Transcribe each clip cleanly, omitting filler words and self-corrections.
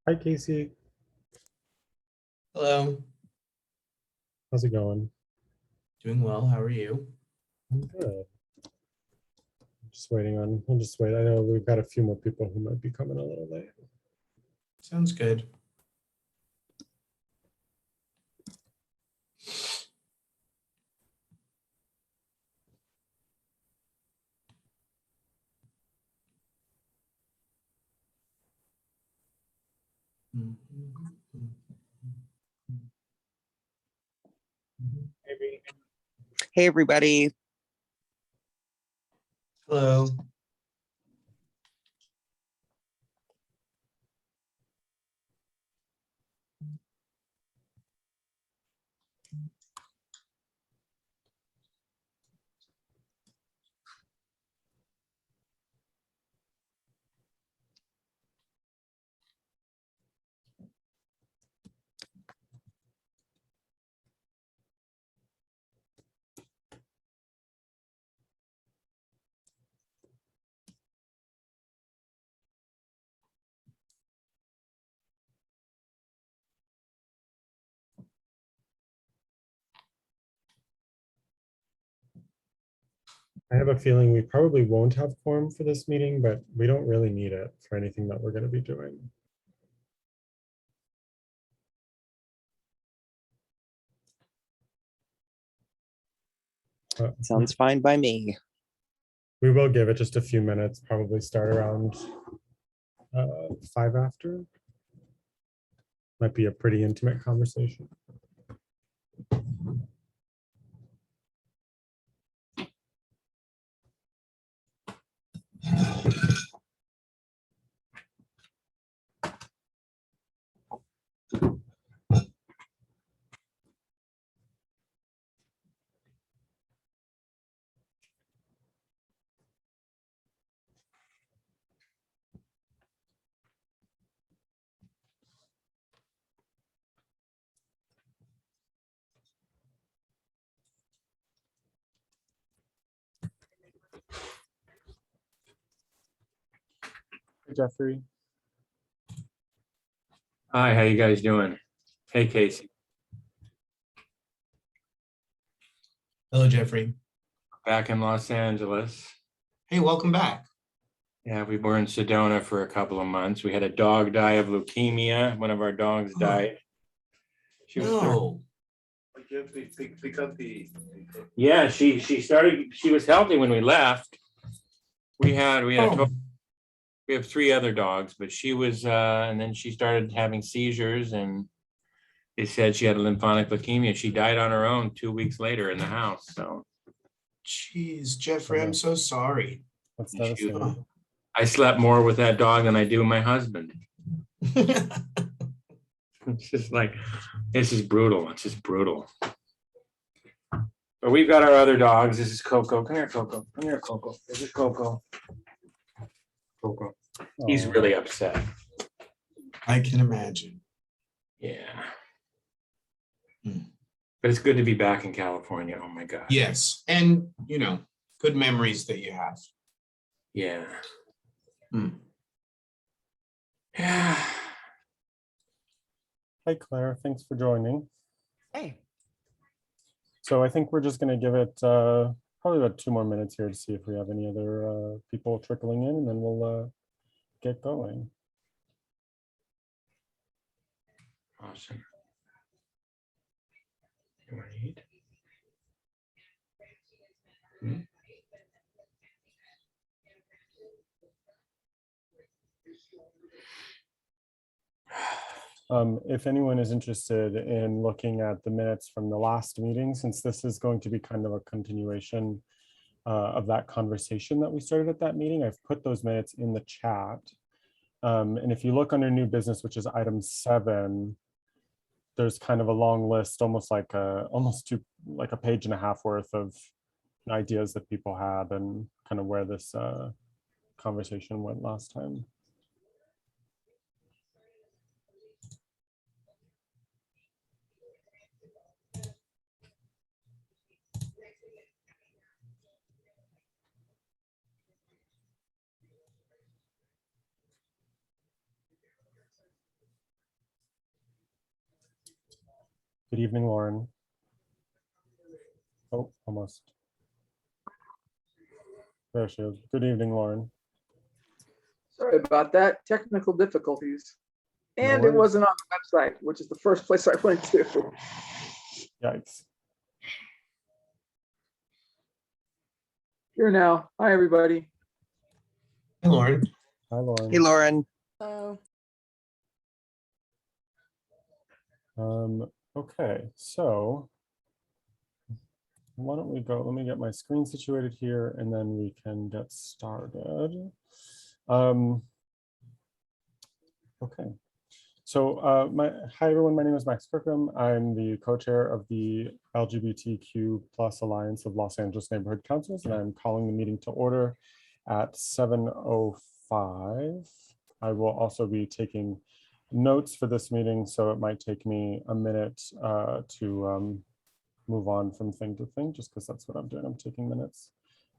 Hi, Casey. Hello, How's it going? doing well. How are you? I'm good. Just waiting on, I'll just wait. I know we've got a few more people who might be coming a little late. Sounds good. Maybe. Hey, everybody. Hello. I have a feeling we probably won't have quorum for this meeting, but we don't really need it for anything that we're going to be doing. Sounds fine by me. We will give it just a few minutes, probably start around 5 after. Might be a pretty intimate conversation. Hey, Jeffrey. Hi, how you guys doing? Hey, Casey. Hello, Jeffrey. Back in Los Angeles. Hey, welcome back. Yeah, we were in Sedona for a couple of months. We had a dog die of leukemia. One of our dogs died. She was No. yeah, she started, she was healthy when we left. We had a Oh, we have 3 other dogs, but she was and then she started having seizures, and they said she had a lymphomic leukemia. She died on her own 2 weeks later in the house. So jeez, Jeffrey, I'm so sorry. That's she- devastating. I slept more with that dog than I do with my husband. It's just like, this is brutal. It's just brutal. But we've got our other dogs. This is Coco. Come here, Coco. Come here, Coco. This is Coco. Coco. He's Oh, really upset. I can imagine. Yeah. Hmm. But it's good to be back in California. Oh my God. Yes, and good memories that you have. Yeah. Yeah. Hi, Claire. Thanks for joining. Hey. So I think we're just going to give it probably about 2 more minutes here to see if we have any other people trickling in, and then we'll get going. Awesome. You want to eat? If anyone is interested in looking at the minutes from the last meeting, since this is going to be kind of a continuation of that conversation that we started at that meeting, I've put those minutes in the chat. And if you look under new business, which is item 7, there's kind of a long list, almost like a page and a half worth of ideas that people had and kind of where this conversation went last time. Good evening, Lauren. Oh, almost. There she is. Good evening, Lauren. Sorry about that, technical difficulties. No And it worries. wasn't on the website, which is the first place I went to. Yikes. Here now. Hi, everybody. Hey, Lauren. Hi, Lauren. Hey, Lauren. Hello. Okay, so why don't we go, let me get my screen situated here and then we can get started. Okay, so hi everyone, my name is Max Kirkham. I'm the co-chair of the LGBTQ+ Alliance of Los Angeles Neighborhood Councils, and I'm calling the meeting to order at 7:05. I will also be taking notes for this meeting, so it might take me a minute to move on from thing to thing, just because that's what I'm doing. I'm taking minutes.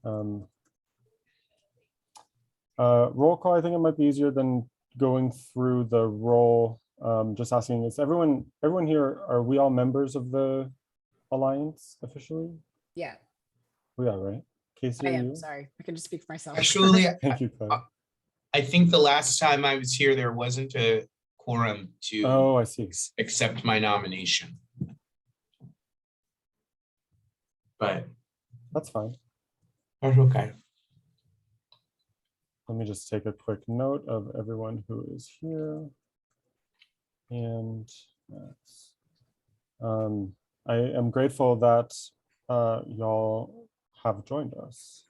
Roll call, I think it might be easier than going through the roll. Just asking, is everyone here, are we all members of the Alliance officially? Yeah, We are, right? Casey, I are am. you? Sorry. I can just speak for myself. Actually, Thank you, Claire. I think the last time I was here, there wasn't a quorum to Oh, I see. accept my nomination. But That's fine. that's okay. Let me just take a quick note of everyone who is here. And I am grateful that y'all have joined us.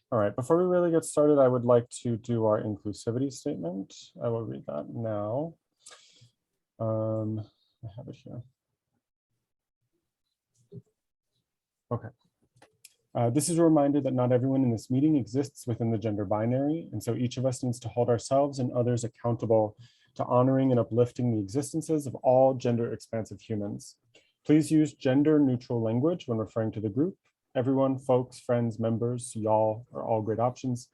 All right, before we really get started, I would like to do our inclusivity statement. I will read that now. I have it here. Okay. This is a reminder that not everyone in this meeting exists within the gender binary, and so each of us needs to hold ourselves and others accountable to honoring and uplifting the existences of all gender expansive humans. Please use gender neutral language when referring to the group. Everyone, folks, friends, members, y'all are all great options.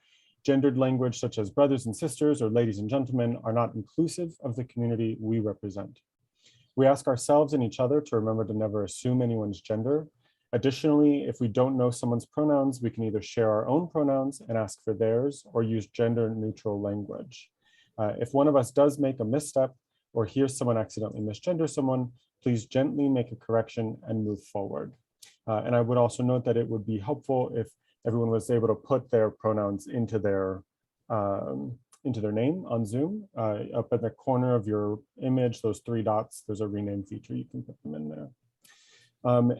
Gendered language such as brothers and sisters or ladies and gentlemen are not inclusive of the community we represent. We ask ourselves and each other to remember to never assume anyone's gender. Additionally, if we don't know someone's pronouns, we can either share our own pronouns and ask for theirs or use gender neutral language. If one of us does make a misstep or hears someone accidentally misgender someone, please gently make a correction and move forward. And I would also note that it would be helpful if everyone was able to put their pronouns into their name on Zoom. Up at the corner of your image, those three dots, there's a rename feature, you can put them in there.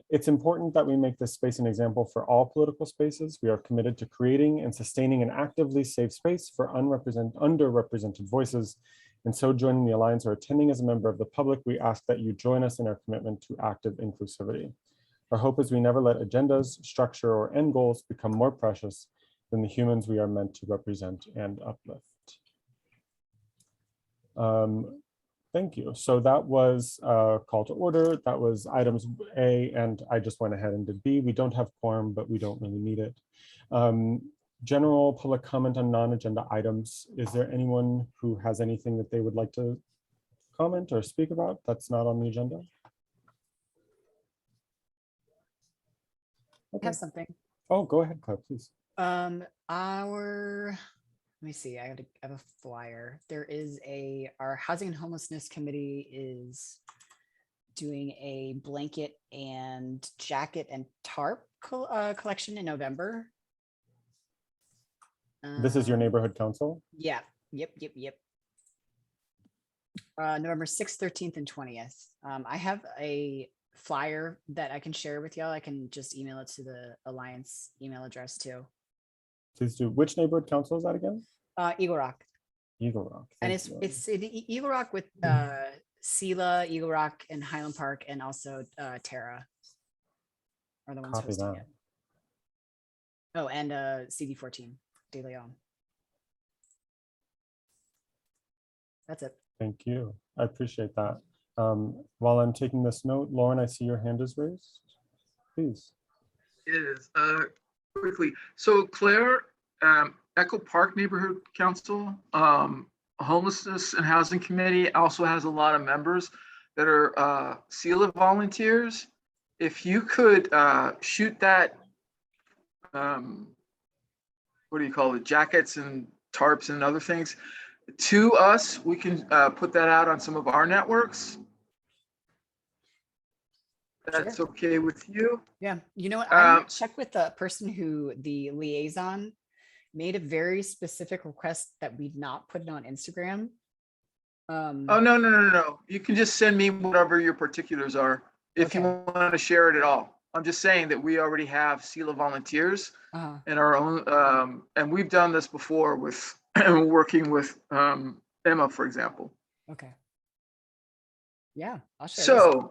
It's important that we make this space an example for all political spaces. We are committed to creating and sustaining an actively safe space for underrepresented voices. And so joining the Alliance or attending as a member of the public, we ask that you join us in our commitment to active inclusivity. Our hope is we never let agendas, structure, or end goals become more precious than the humans we are meant to represent and uplift. Thank you. So that was a call to order. That was items A, and I just went ahead and did B. We don't have quorum, but we don't really need it. General public comment on non-agenda items. Is there anyone who has anything that they would like to comment or speak about that's not on the agenda? I have something. Oh, go ahead, Claire, please. Let me see, I have a flyer. Our Housing and Homelessness Committee is doing a blanket and jacket and tarp collection in November. This is your neighborhood council? Yeah, yep. November 6th, 13th, and 20th. I have a flyer that I can share with y'all. I can just email it to the Alliance email address too. Please do. Which neighborhood council is that again? Eagle Rock. Eagle Rock. And Thank you. it's in Eagle Rock with Sela, Eagle Rock, and Highland Park, and also Terra are the ones Copy hosting that. it. Oh, and CD14 De Leon. That's it. Thank you. I appreciate that. While I'm taking this note, Lauren, I see your hand is raised. Please. Is quickly. So Claire, Echo Park Neighborhood Council, Homelessness and Housing Committee also has a lot of members that are SELA volunteers. If you could shoot that, what do you call it, jackets and tarps and other things to us, we can put that out on some of our networks. That's okay with you? Yeah, you know what? I might check with the person who the liaison made a very specific request that we not put it on Instagram. Oh, no. You can just send me whatever your particulars are if you want to share it at all. I'm just saying that we already have SELA volunteers in our own, and we've done this before with working with Emma, for example. Okay. Yeah, I'll share. So,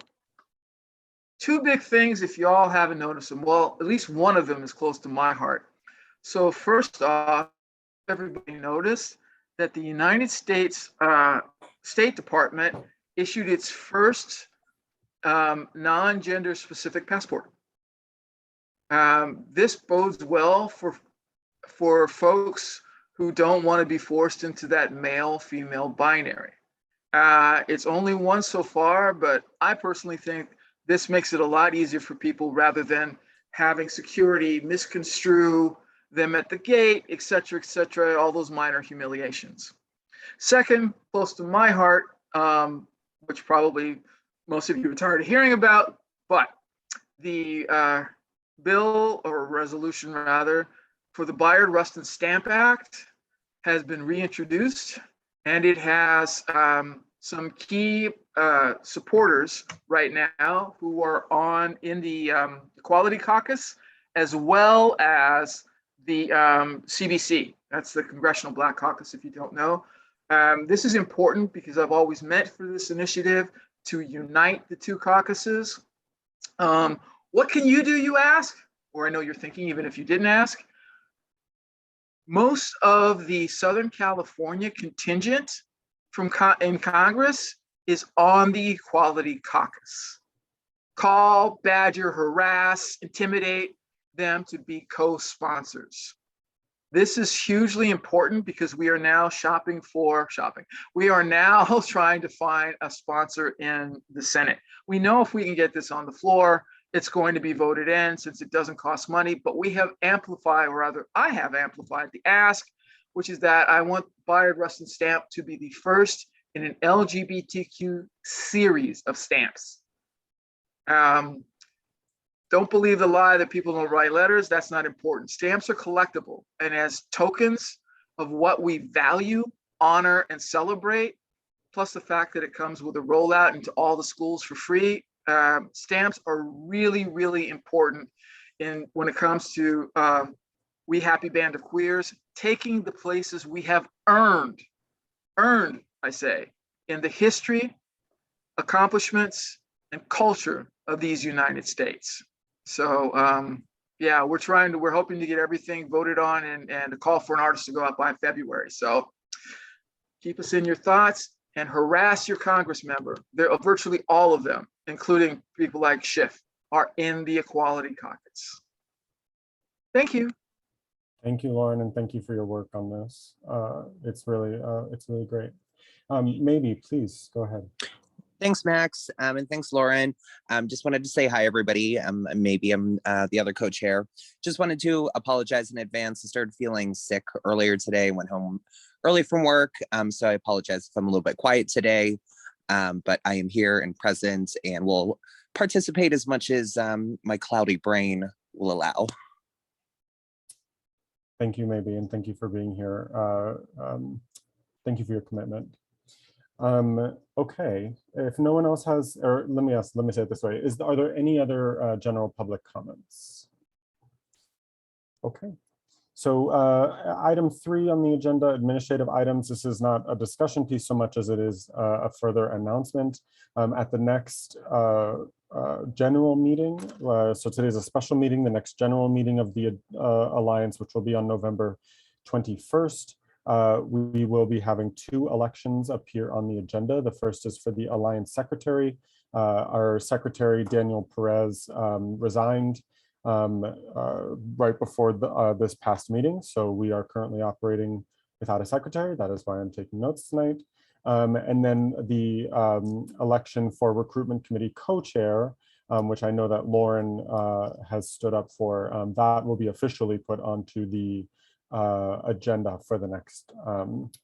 two big things, if you all haven't noticed them, well, at least one of them is close to my heart. So first off, everybody noticed that the United States State Department issued its first non-gender specific passport. This bodes well for folks who don't want to be forced into that male-female binary. It's only one so far, but I personally think this makes it a lot easier for people rather than having security misconstrue them at the gate, et cetera, all those minor humiliations. Second, close to my heart, which probably most of you are tired of hearing about, but the bill or resolution rather for the Bayard Rustin Stamp Act has been reintroduced, and it has some key supporters right now who are in the Equality Caucus, as well as the CBC. That's the Congressional Black Caucus, if you don't know. This is important because I've always meant for this initiative to unite the two caucuses. What can you do, you ask? Or I know you're thinking, even if you didn't ask. Most of the Southern California contingent in Congress is on the Equality Caucus. Call, badger, harass, intimidate them to be co-sponsors. This is hugely important because we are now We are now trying to find a sponsor in the Senate. We know if we can get this on the floor, it's going to be voted in since it doesn't cost money, but we have amplified, or rather I have amplified the ask, which is that I want Bayard Rustin Stamp to be the first in an LGBTQ series of stamps. Don't believe the lie that people don't write letters. That's not important. Stamps are collectible, and as tokens of what we value, honor, and celebrate, plus the fact that it comes with a rollout into all the schools for free, stamps are really, really important when it comes to We Happy Band of Queers, taking the places we have earned, I say, in the history, accomplishments, and culture of these United States. So yeah, we're hoping to get everything voted on and a call for an artist to go out by February. So keep us in your thoughts and harass your Congress member. Virtually all of them, including people like Schiff, are in the Equality Caucus. Thank you. Thank you, Lauren, and thank you for your work on this. It's really great. Maybe, please go ahead. Thanks, Max, and thanks, Lauren. Just wanted to say hi, everybody. Maybe I'm the other co-chair. Just wanted to apologize in advance. I started feeling sick earlier today, went home early from work, so I apologize if I'm a little bit quiet today, but I am here and present and will participate as much as my cloudy brain will allow. Thank you, Maybe, and thank you for being here. Thank you for your commitment. Okay, if no one else has, or let me say it this way, are there any other general public comments? Okay, so item 3 on the agenda, administrative items. This is not a discussion piece so much as it is a further announcement. At the next general meeting, so today's a special meeting, the next general meeting of the Alliance, which will be on November 21st. We will be having 2 elections appear on the agenda. The first is for the Alliance Secretary. Our Secretary, Daniel Perez, resigned right before this past meeting. So we are currently operating without a secretary. That is why I'm taking notes tonight. And then the election for recruitment committee co-chair, which I know that Lauren has stood up for, that will be officially put onto the agenda for the next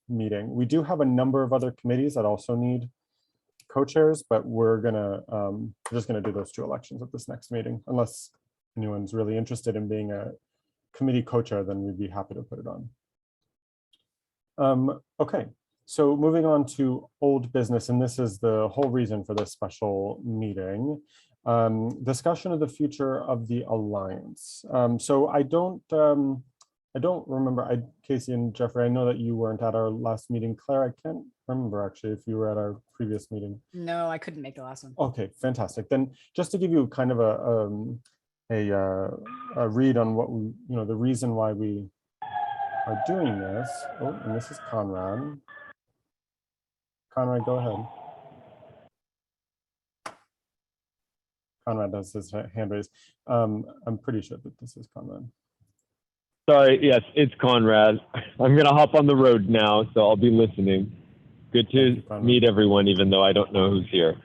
meeting. We do have a number of other committees that also need co-chairs, but we're just gonna do those 2 elections at this next meeting, unless anyone's really interested in being a committee co-chair, then we'd be happy to put it on. Okay, so moving on to old business, and this is the whole reason for this special meeting. Discussion of the future of the Alliance. So I don't remember, Casey and Jeffrey, I know that you weren't at our last meeting. Claire, I can't remember actually if you were at our previous meeting. No, I couldn't make the last one. Okay, fantastic. Then just to give you kind of a read on what we, the reason why we are doing this. Oh, and this is Conrad. Conrad, go ahead. Conrad has his hand raised. I'm pretty sure that this is Conrad. Sorry, yes, it's Conrad. I'm gonna hop on the road now, so I'll be listening. Good to meet everyone, even though I don't know who's here.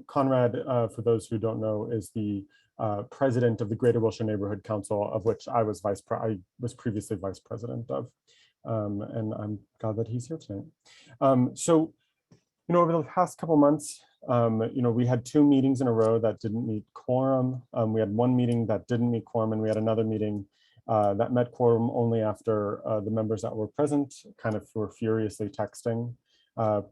Conrad, for those who don't know, is the president of the Greater Wilshire Neighborhood Council, of which I was previously vice president of, and I'm glad that he's here tonight. So, over the past couple months, we had 2 meetings in a row that didn't meet quorum. We had 1 meeting that didn't meet quorum, and we had another meeting that met quorum only after the members that were present kind of were furiously texting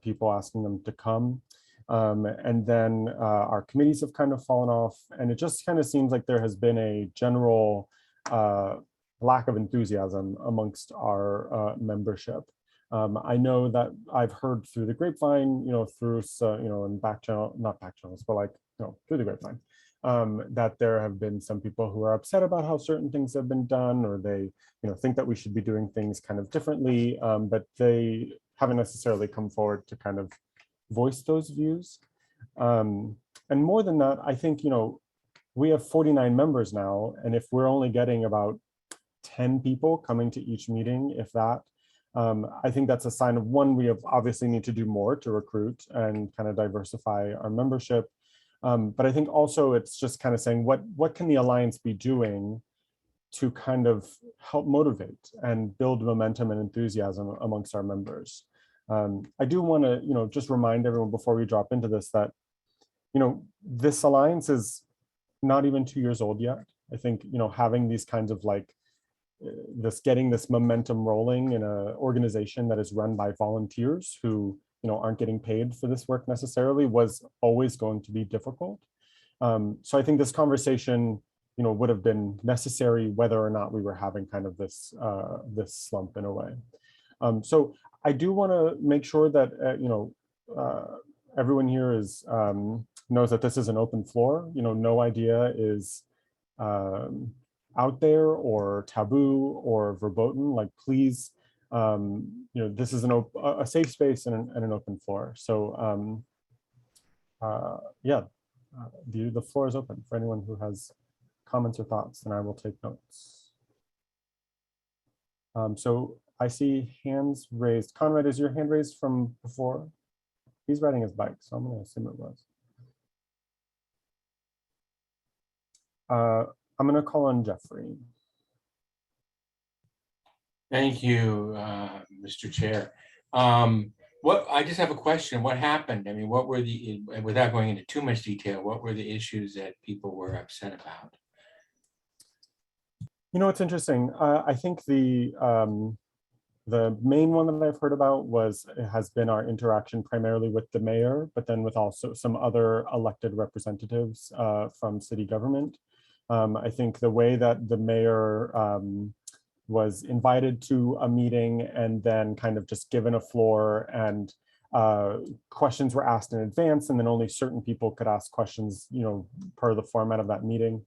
people asking them to come. And then our committees have kind of fallen off, and it just kind of seems like there has been a general lack of enthusiasm amongst our membership. I know that I've heard through the grapevine, through, in back channel, not back channels, but like, through the grapevine, that there have been some people who are upset about how certain things have been done, or they, think that we should be doing things kind of differently, but they haven't necessarily come forward to kind of voice those views. And more than that, I think, we have 49 members now, and if we're only getting about 10 people coming to each meeting, if that, I think that's a sign of, one, we have obviously need to do more to recruit and kind of diversify our membership. But I think also it's just kind of saying, what can the Alliance be doing to kind of help motivate and build momentum and enthusiasm amongst our members? I do want to, just remind everyone before we drop into this that, this Alliance is not even 2 years old yet. I think, having these kinds of getting this momentum rolling in an organization that is run by volunteers who, aren't getting paid for this work necessarily was always going to be difficult. So I think this conversation, would have been necessary whether or not we were having kind of this slump in a way. So I do want to make sure that, everyone here knows that this is an open floor. No idea is out there or taboo or verboten. Like, please, this is a safe space and an open floor. So yeah, the floor is open for anyone who has comments or thoughts, and I will take notes. So I see hands raised. Conrad, is your hand raised from before? He's riding his bike, so I'm going to assume it was. I'm going to call on Jeffrey. Thank you, Mr. Chair. I just have a question. What happened? I mean, what were without going into too much detail, what were the issues that people were upset about? It's interesting. I think the main one that I've heard about has been our interaction primarily with the mayor, but then with also some other elected representatives from city government. I think the way that the mayor was invited to a meeting and then kind of just given a floor, and questions were asked in advance, and then only certain people could ask questions, per the format of that meeting,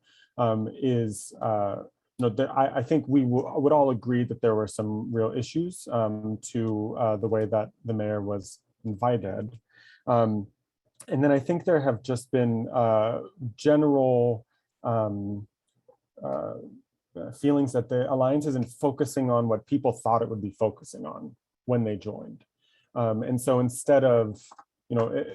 I think we would all agree that there were some real issues to the way that the mayor was invited. And then I think there have just been general feelings that the alliance isn't focusing on what people thought it would be focusing on when they joined. And so instead of,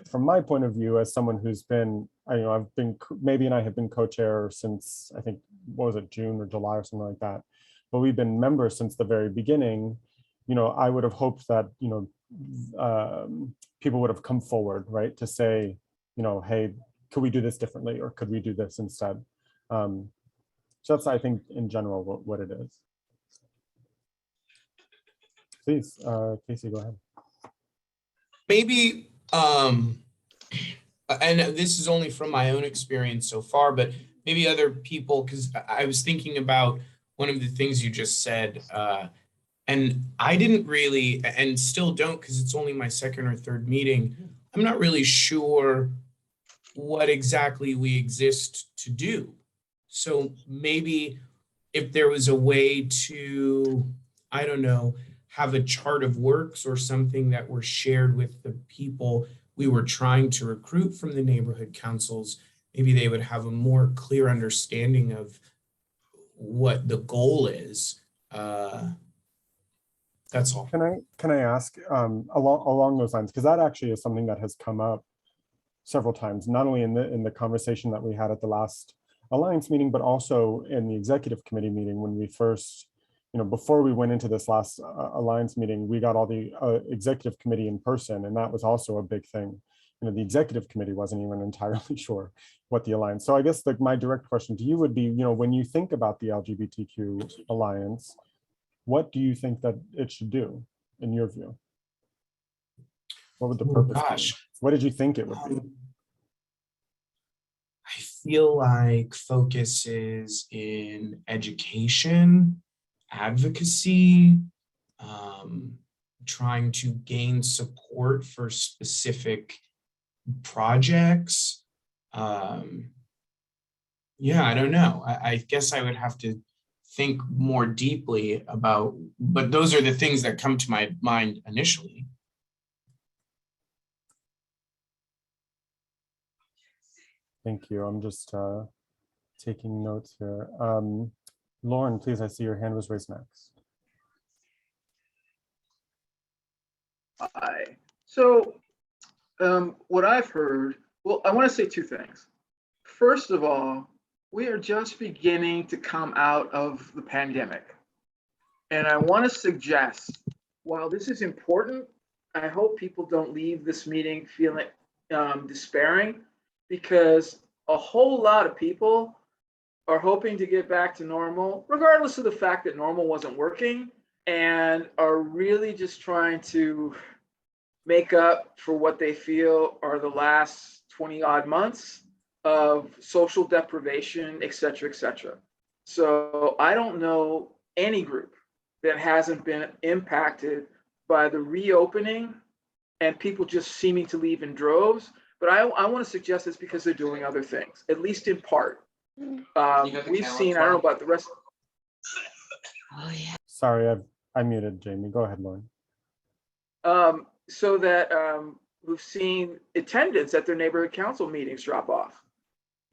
from my point of view, as someone who's been, I've been, maybe and I have been co-chair since, I think, what was it, June or July or something like that. But we've been members since the very beginning. I would have hoped that, people would have come forward, right, to say, hey, could we do this differently, or could we do this instead? So that's, I think, in general, what it is. Please, Casey, go ahead. Maybe, and this is only from my own experience so far, but maybe other people, because I was thinking about one of the things you just said, and I didn't really, and still don't, because it's only my second or third meeting. I'm not really sure what exactly we exist to do. So maybe if there was a way to, I don't know, have a chart of works or something that were shared with the people we were trying to recruit from the neighborhood councils, maybe they would have a more clear understanding of what the goal is. That's all. Can I ask along those lines, because that actually is something that has come up several times, not only in the conversation that we had at the last Alliance meeting, but also in the executive committee meeting when we first, before we went into this last Alliance meeting, we got all the executive committee in person, and that was also a big thing. The executive committee wasn't even entirely sure what the Alliance. So I guess my direct question to you would be, when you think about the LGBTQ Alliance, what do you think that it should do, in your view? What would the purpose be? What did you think it would be? I feel like focus is in education, advocacy, trying to gain support for specific projects. Yeah, I don't know. I guess I would have to think more deeply about, but those are the things that come to my mind initially. Thank you. I'm just taking notes here. Lauren, please, I see your hand was raised next. Hi. So what I've heard, well, I want to say two things. First of all, we are just beginning to come out of the pandemic. And I want to suggest, while this is important, I hope people don't leave this meeting feeling despairing, because a whole lot of people are hoping to get back to normal, regardless of the fact that normal wasn't working, and are really just trying to make up for what they feel are the last 20 odd months of social deprivation, et cetera, et cetera. So I don't know any group that hasn't been impacted by the reopening and people just seeming to leave in droves. But I want to suggest this because they're doing other things, at least in part. We've seen, I don't know about the rest. Oh, yeah. Sorry, I muted Jamie. Go ahead, Lauren. So that we've seen attendance at their neighborhood council meetings drop off.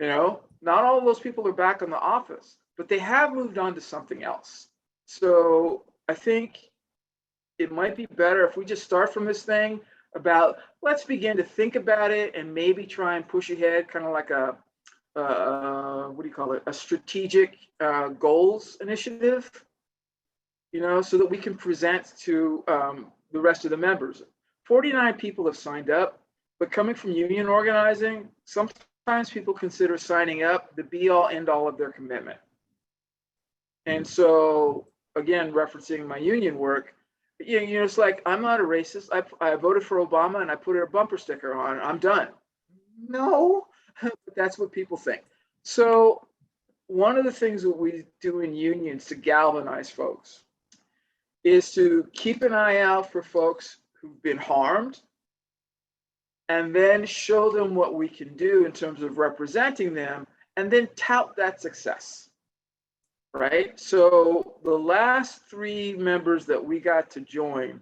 Not all of those people are back in the office, but they have moved on to something else. So I think it might be better if we just start from this thing about, let's begin to think about it and maybe try and push ahead, kind of like a a strategic goals initiative, so that we can present to the rest of the members. 49 people have signed up, but coming from union organizing, sometimes people consider signing up the be all end all of their commitment. And so, again, referencing my union work, it's like, I'm not a racist. I voted for Obama and I put a bumper sticker on. I'm done. No, but that's what people think. So one of the things that we do in unions to galvanize folks is to keep an eye out for folks who've been harmed, and then show them what we can do in terms of representing them, and then tout that success, right? So the last 3 members that we got to join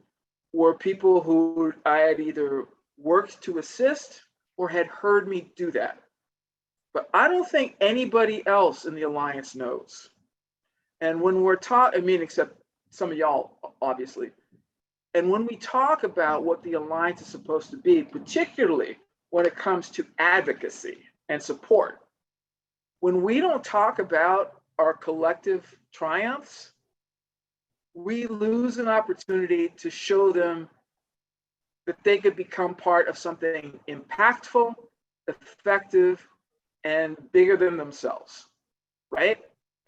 were people who I had either worked to assist or had heard me do that. but I don't think anybody else in the Alliance knows. And when we're I mean, except some of y'all, obviously. And when we talk about what the Alliance is supposed to be, particularly when it comes to advocacy and support, when we don't talk about our collective triumphs, we lose an opportunity to show them that they could become part of something impactful, effective, and bigger than themselves, right?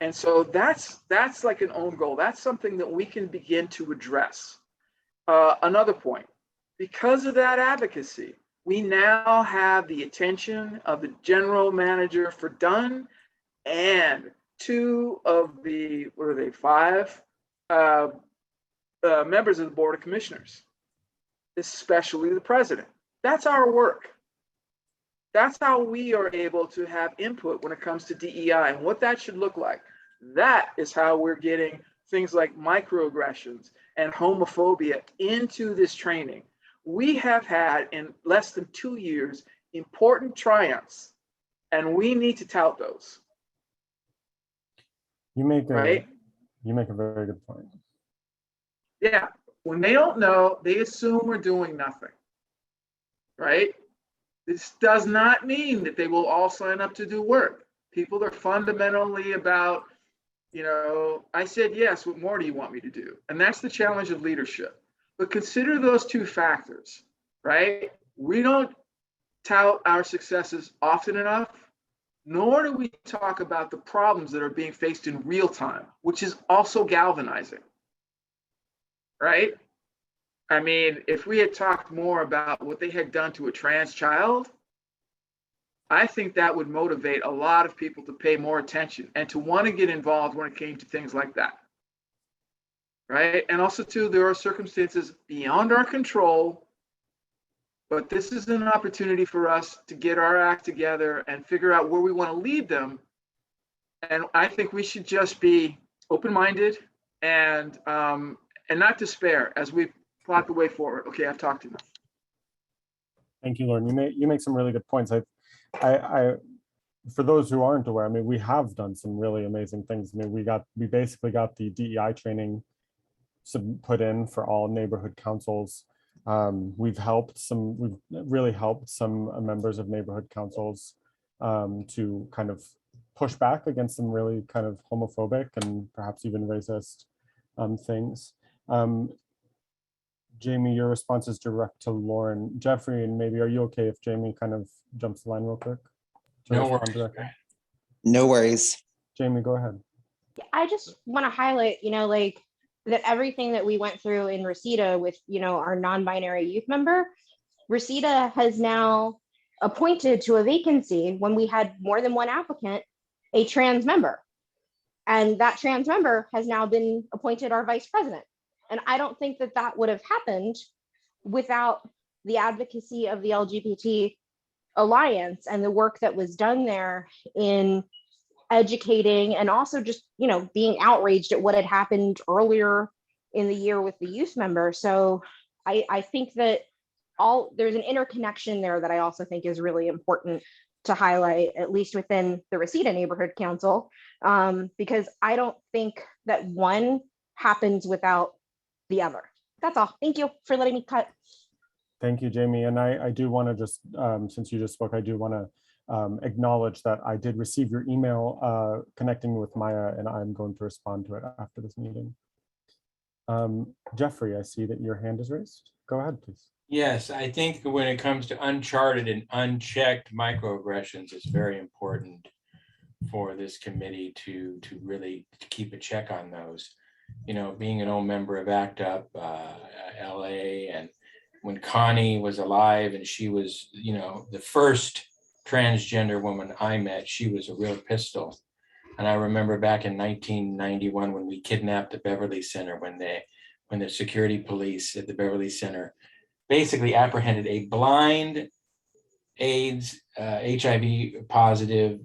And so that's like an own goal. That's something that we can begin to address. Another point, because of that advocacy, we now have the attention of the general manager for Dunn and two of the, what are they, five members of the Board of Commissioners, especially the president. That's our work. That's how we are able to have input when it comes to DEI and what that should look like. That is how we're getting things like microaggressions and homophobia into this training. We have had in less than 2 years important triumphs, and we need to tout those. You make a right? very good point. Yeah, when they don't know, they assume we're doing nothing, right? This does not mean that they will all sign up to do work. People are fundamentally about, I said yes, what more do you want me to do? And that's the challenge of leadership. But consider those two factors, right? We don't tout our successes often enough, nor do we talk about the problems that are being faced in real time, which is also galvanizing, right? I mean, if we had talked more about what they had done to a trans child, I think that would motivate a lot of people to pay more attention and to want to get involved when it came to things like that, right? And also, too, there are circumstances beyond our control, but this is an opportunity for us to get our act together and figure out where we want to lead them. And I think we should just be open-minded and not despair as we plot the way forward. Okay, I've talked enough. Thank you, Lauren. You make some really good points. I for those who aren't aware, I mean, we have done some really amazing things. I mean, we basically got the DEI training put in for all neighborhood councils. We've really helped some members of neighborhood councils to kind of push back against some really kind of homophobic and perhaps even racist things. Jamie, your response is direct to Lauren. Jeffrey, and maybe are you okay if Jamie kind of jumps the line real quick? No worries. No worries. Jamie, go ahead. I just want to highlight, like that everything that we went through in Reseda with, our non-binary youth member, Reseda has now appointed to a vacancy when we had more than one applicant, a trans member. And that trans member has now been appointed our vice president. And I don't think that that would have happened without the advocacy of the LGBT Alliance and the work that was done there in educating and also just, being outraged at what had happened earlier in the year with the youth member. So I think that there's an interconnection there that I also think is really important to highlight, at least within the Reseda Neighborhood Council, because I don't think that one happens without the other. That's all. Thank you for letting me cut. Thank you, Jamie. And I do want to just, since you just spoke, I do want to acknowledge that I did receive your email connecting with Maya, and I'm going to respond to it after this meeting. Jeffrey, I see that your hand is raised. Go ahead, please. Yes, I think when it comes to uncharted and unchecked microaggressions, it's very important for this committee to really keep a check on those. Being an old member of ACT UP, LA, and when Connie was alive and she was, the first transgender woman I met, she was a real pistol. And I remember back in 1991 when we kidnapped the Beverly Center, when the security police at the Beverly Center basically apprehended a blind AIDS, HIV positive,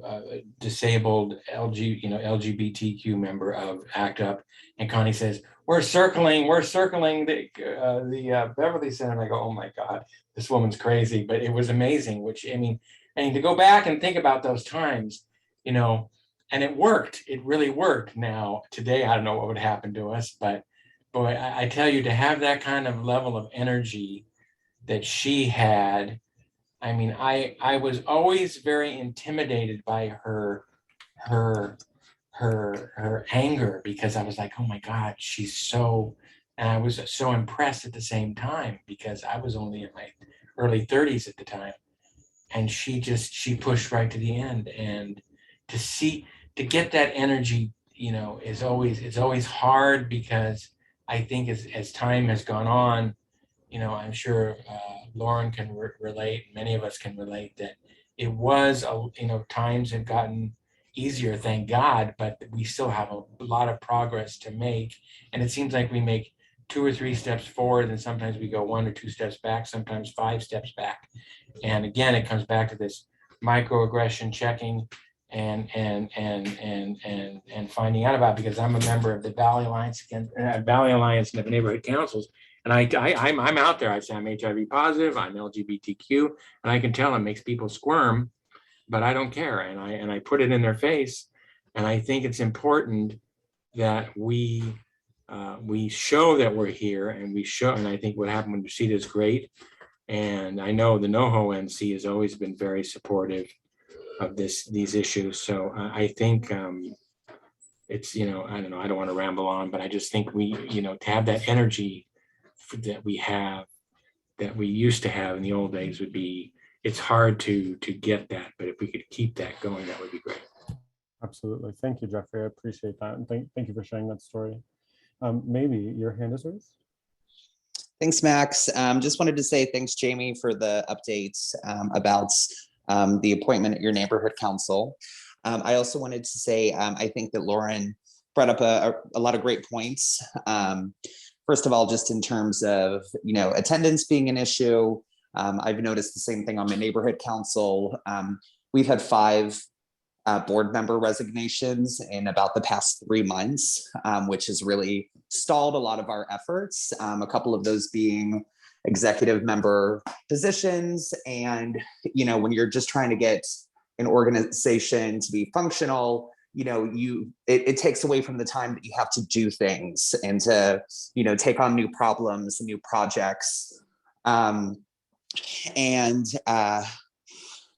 disabled LGBTQ member of ACT UP, and Connie says, "We're circling the Beverly Center." And I go, "Oh my God, this woman's crazy!" But it was amazing. Which, I mean, And to go back and think about those times, you know, and it worked. It really worked. Now, today, I don't know what would happen to us, but boy, I tell you, to have that kind of level of energy that she had, I mean, I was always very intimidated by her anger, because I was like, oh my God, she's so, and I was so impressed at the same time because I was only in my early 30s at the time. And she pushed right to the end. And to get that energy, you know, it's always hard, because I think as time has gone on, you know, I'm sure Lauren can relate, many of us can relate, that it was, you know, times have gotten easier, thank God, but we still have a lot of progress to make. And it seems like we make 2 or 3 steps forward, and sometimes we go 1 or 2 steps back, sometimes 5 steps back. And again, it comes back to this microaggression checking and finding out about, because I'm a member of the Valley Alliance and the neighborhood councils. And I'm out there. I say I'm HIV positive, I'm LGBTQ, and I can tell it makes people squirm, but I don't care. And I put it in their face. And I think it's important that we show that we're here, and we show, and I think what happened with Rashida is great. And I know the NoHo NC has always been very supportive of these issues. So I think it's, you know, I don't know, I don't want to ramble on, but I just think we, you know, to have that energy that we used to have in the old days would be, it's hard to get that, but if we could keep that going, that would be great. Absolutely. Thank you, Jeffrey. I appreciate that. And thank you for sharing that story. Maybe your hand is raised. Thanks, Max. Just wanted to say thanks, Jamie, for the updates about the appointment at your neighborhood council. I also wanted to say, I think that Lauren brought up a lot of great points. First of all, just in terms of, you know, attendance being an issue, I've noticed the same thing on my neighborhood council. We've had 5 board member resignations in about the past 3 months, which has really stalled a lot of our efforts. A couple of those being executive member positions. And, you know, when you're just trying to get an organization to be functional, you know, it takes away from the time that you have to do things and to, you know, take on new problems, new projects.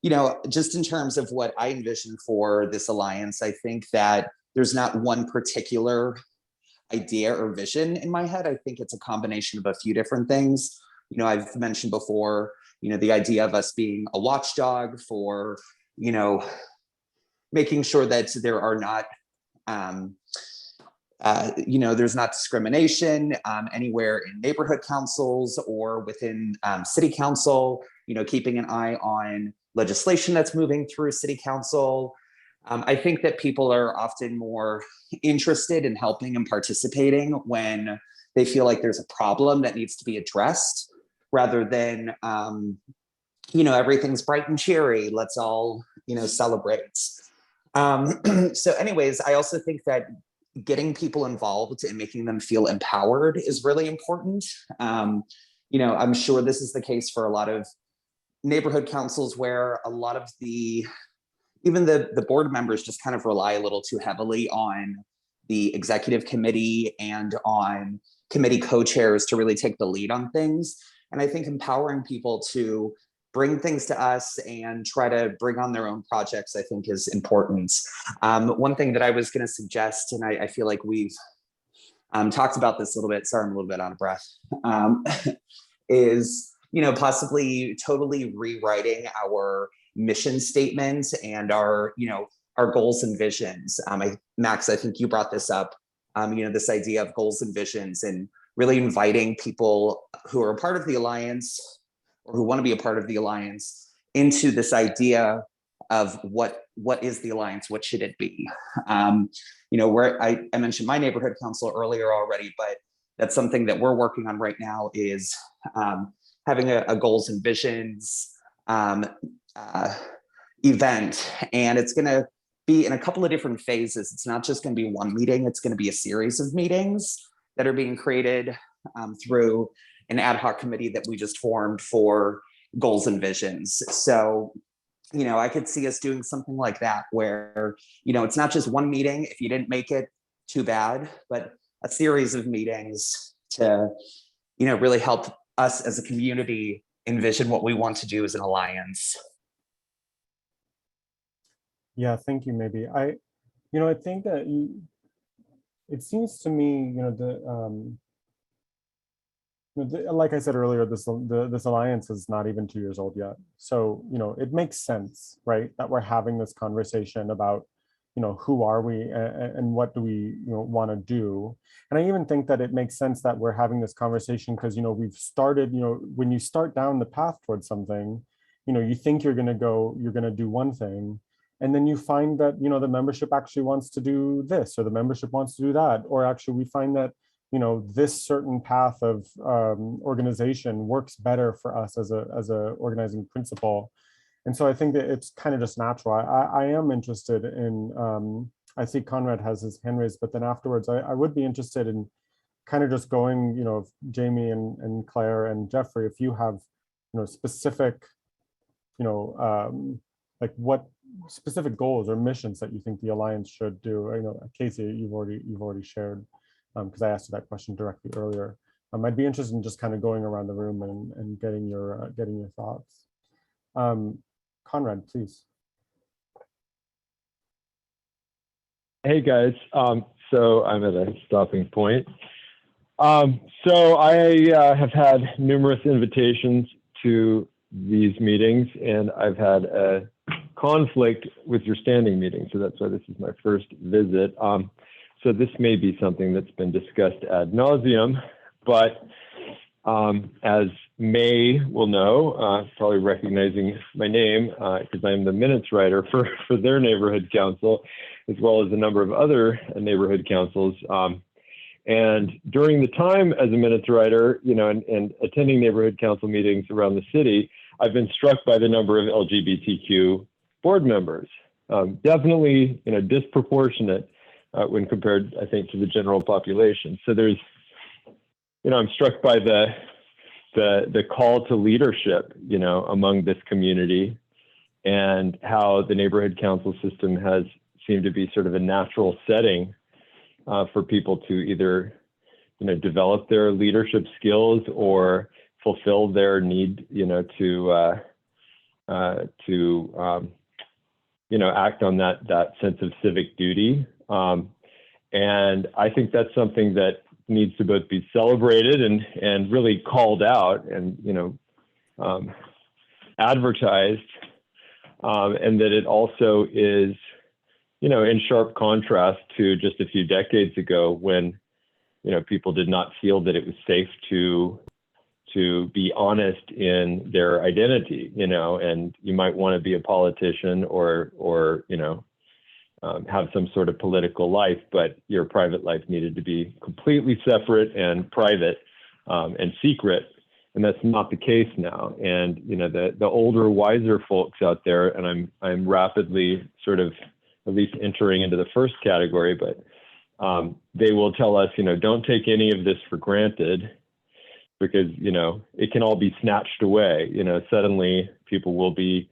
You know, just in terms of what I envision for this alliance, I think that there's not one particular idea or vision in my head. I think it's a combination of a few different things. You know, I've mentioned before, you know, the idea of us being a watchdog for, you know, making sure that there are not, you know, there's not discrimination anywhere in neighborhood councils or within city council, you know, keeping an eye on legislation that's moving through city council. I think that people are often more interested in helping and participating when they feel like there's a problem that needs to be addressed, rather than, you know, everything's bright and cheery, let's all, you know, celebrate. So anyways, I also think that getting people involved and making them feel empowered is really important. You know, I'm sure this is the case for a lot of neighborhood councils where a lot of even the board members just kind of rely a little too heavily on the executive committee and on committee co-chairs to really take the lead on things. And I think empowering people to bring things to us and try to bring on their own projects, I think, is important. One thing that I was going to suggest, and I feel like we've talked about this a little bit, sorry, I'm a little bit out of breath, is, you know, possibly totally rewriting our mission statement and our, you know, our goals and visions. Max, I think you brought this up, you know, this idea of goals and visions, and really inviting people who are a part of the alliance or who want to be a part of the alliance into this idea of what is the alliance, what should it be? You know, where I mentioned my neighborhood council earlier already, but that's something that we're working on right now, is having a goals and visions event. And it's going to be in a couple of different phases. It's not just going to be one meeting, it's going to be a series of meetings that are being created through an ad hoc committee that we just formed for goals and visions. So you know, I could see us doing something like that where, you know, it's not just one meeting. If you didn't make it, too bad, but a series of meetings to, you know, really help us as a community envision what we want to do as an alliance. Yeah, thank you. Maybe I think that it seems to me, like I said earlier, this alliance is not even 2 years old yet. So, it makes sense, right, that we're having this conversation about, who are we and what do we, want to do. And I even think that it makes sense that we're having this conversation because, we've started, when you start down the path towards something, you think you're going to do one thing. And then you find that, the membership actually wants to do this, or the membership wants to do that, or actually we find that this certain path of organization works better for us as a organizing principle. And so I think that it's kind of just natural. I am interested in, I see Conrad has his hand raised, but then afterwards I would be interested in kind of just going, Jamie and Claire and Jeffrey, if you have, specific, like what specific goals or missions that you think the Alliance should do. I know, Casey, you've already shared, because I asked you that question directly earlier. I'd be interested in just kind of going around the room and getting your thoughts. Conrad, please. Hey guys, so I'm at a stopping point. So I have had numerous invitations to these meetings, and I've had a conflict with your standing meeting, so that's why this is my first visit. So this may be something that's been discussed ad nauseum, but as May will know, probably recognizing my name, because I'm the minutes writer for their neighborhood council, as well as a number of other neighborhood councils. And during the time as a minutes writer, and attending neighborhood council meetings around the city, I've been struck by the number of LGBTQ board members. Definitely, disproportionate when compared, I think, to the general population. So there's, I'm struck by the call to leadership, among this community, and how the neighborhood council system has seemed to be sort of a natural setting for people to either, develop their leadership skills or fulfill their need, to act on that sense of civic duty. And I think that's something that needs to both be celebrated and really called out and, advertised, and that it also is, in sharp contrast to just a few decades ago when, people did not feel that it was safe to be honest in their identity, and you might want to be a politician or have some sort of political life, but your private life needed to be completely separate and private and secret. And that's not the case now. And, the older, wiser folks out there, and I'm rapidly sort of at least entering into the first category, but they will tell us, don't take any of this for granted, because, it can all be snatched away. Suddenly people will be,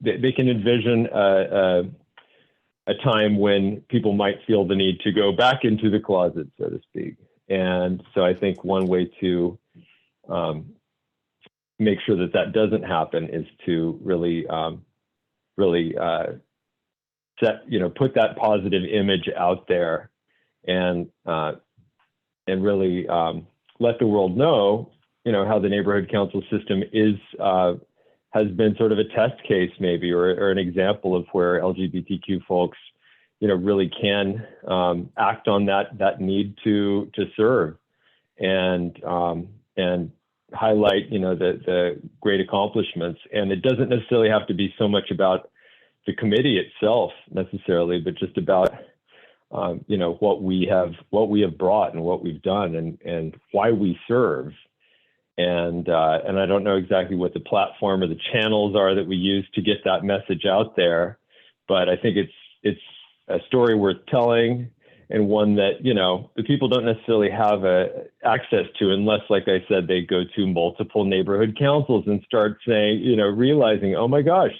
they can envision a time when people might feel the need to go back into the closet, so to speak. And so I think one way to make sure that doesn't happen is to really, put that positive image out there and really let the world know, how the neighborhood council system has been sort of a test case maybe, or an example of where LGBTQ folks, really can act on that need to serve and highlight, the great accomplishments. And it doesn't necessarily have to be so much about the committee itself necessarily, but just about, what we have brought and what we've done and why we serve. And I don't know exactly what the platform or the channels are that we use to get that message out there, but I think it's a story worth telling, and one that, you know, the people don't necessarily have access to unless, like I said, they go to multiple neighborhood councils and start saying, you know, realizing, oh my gosh,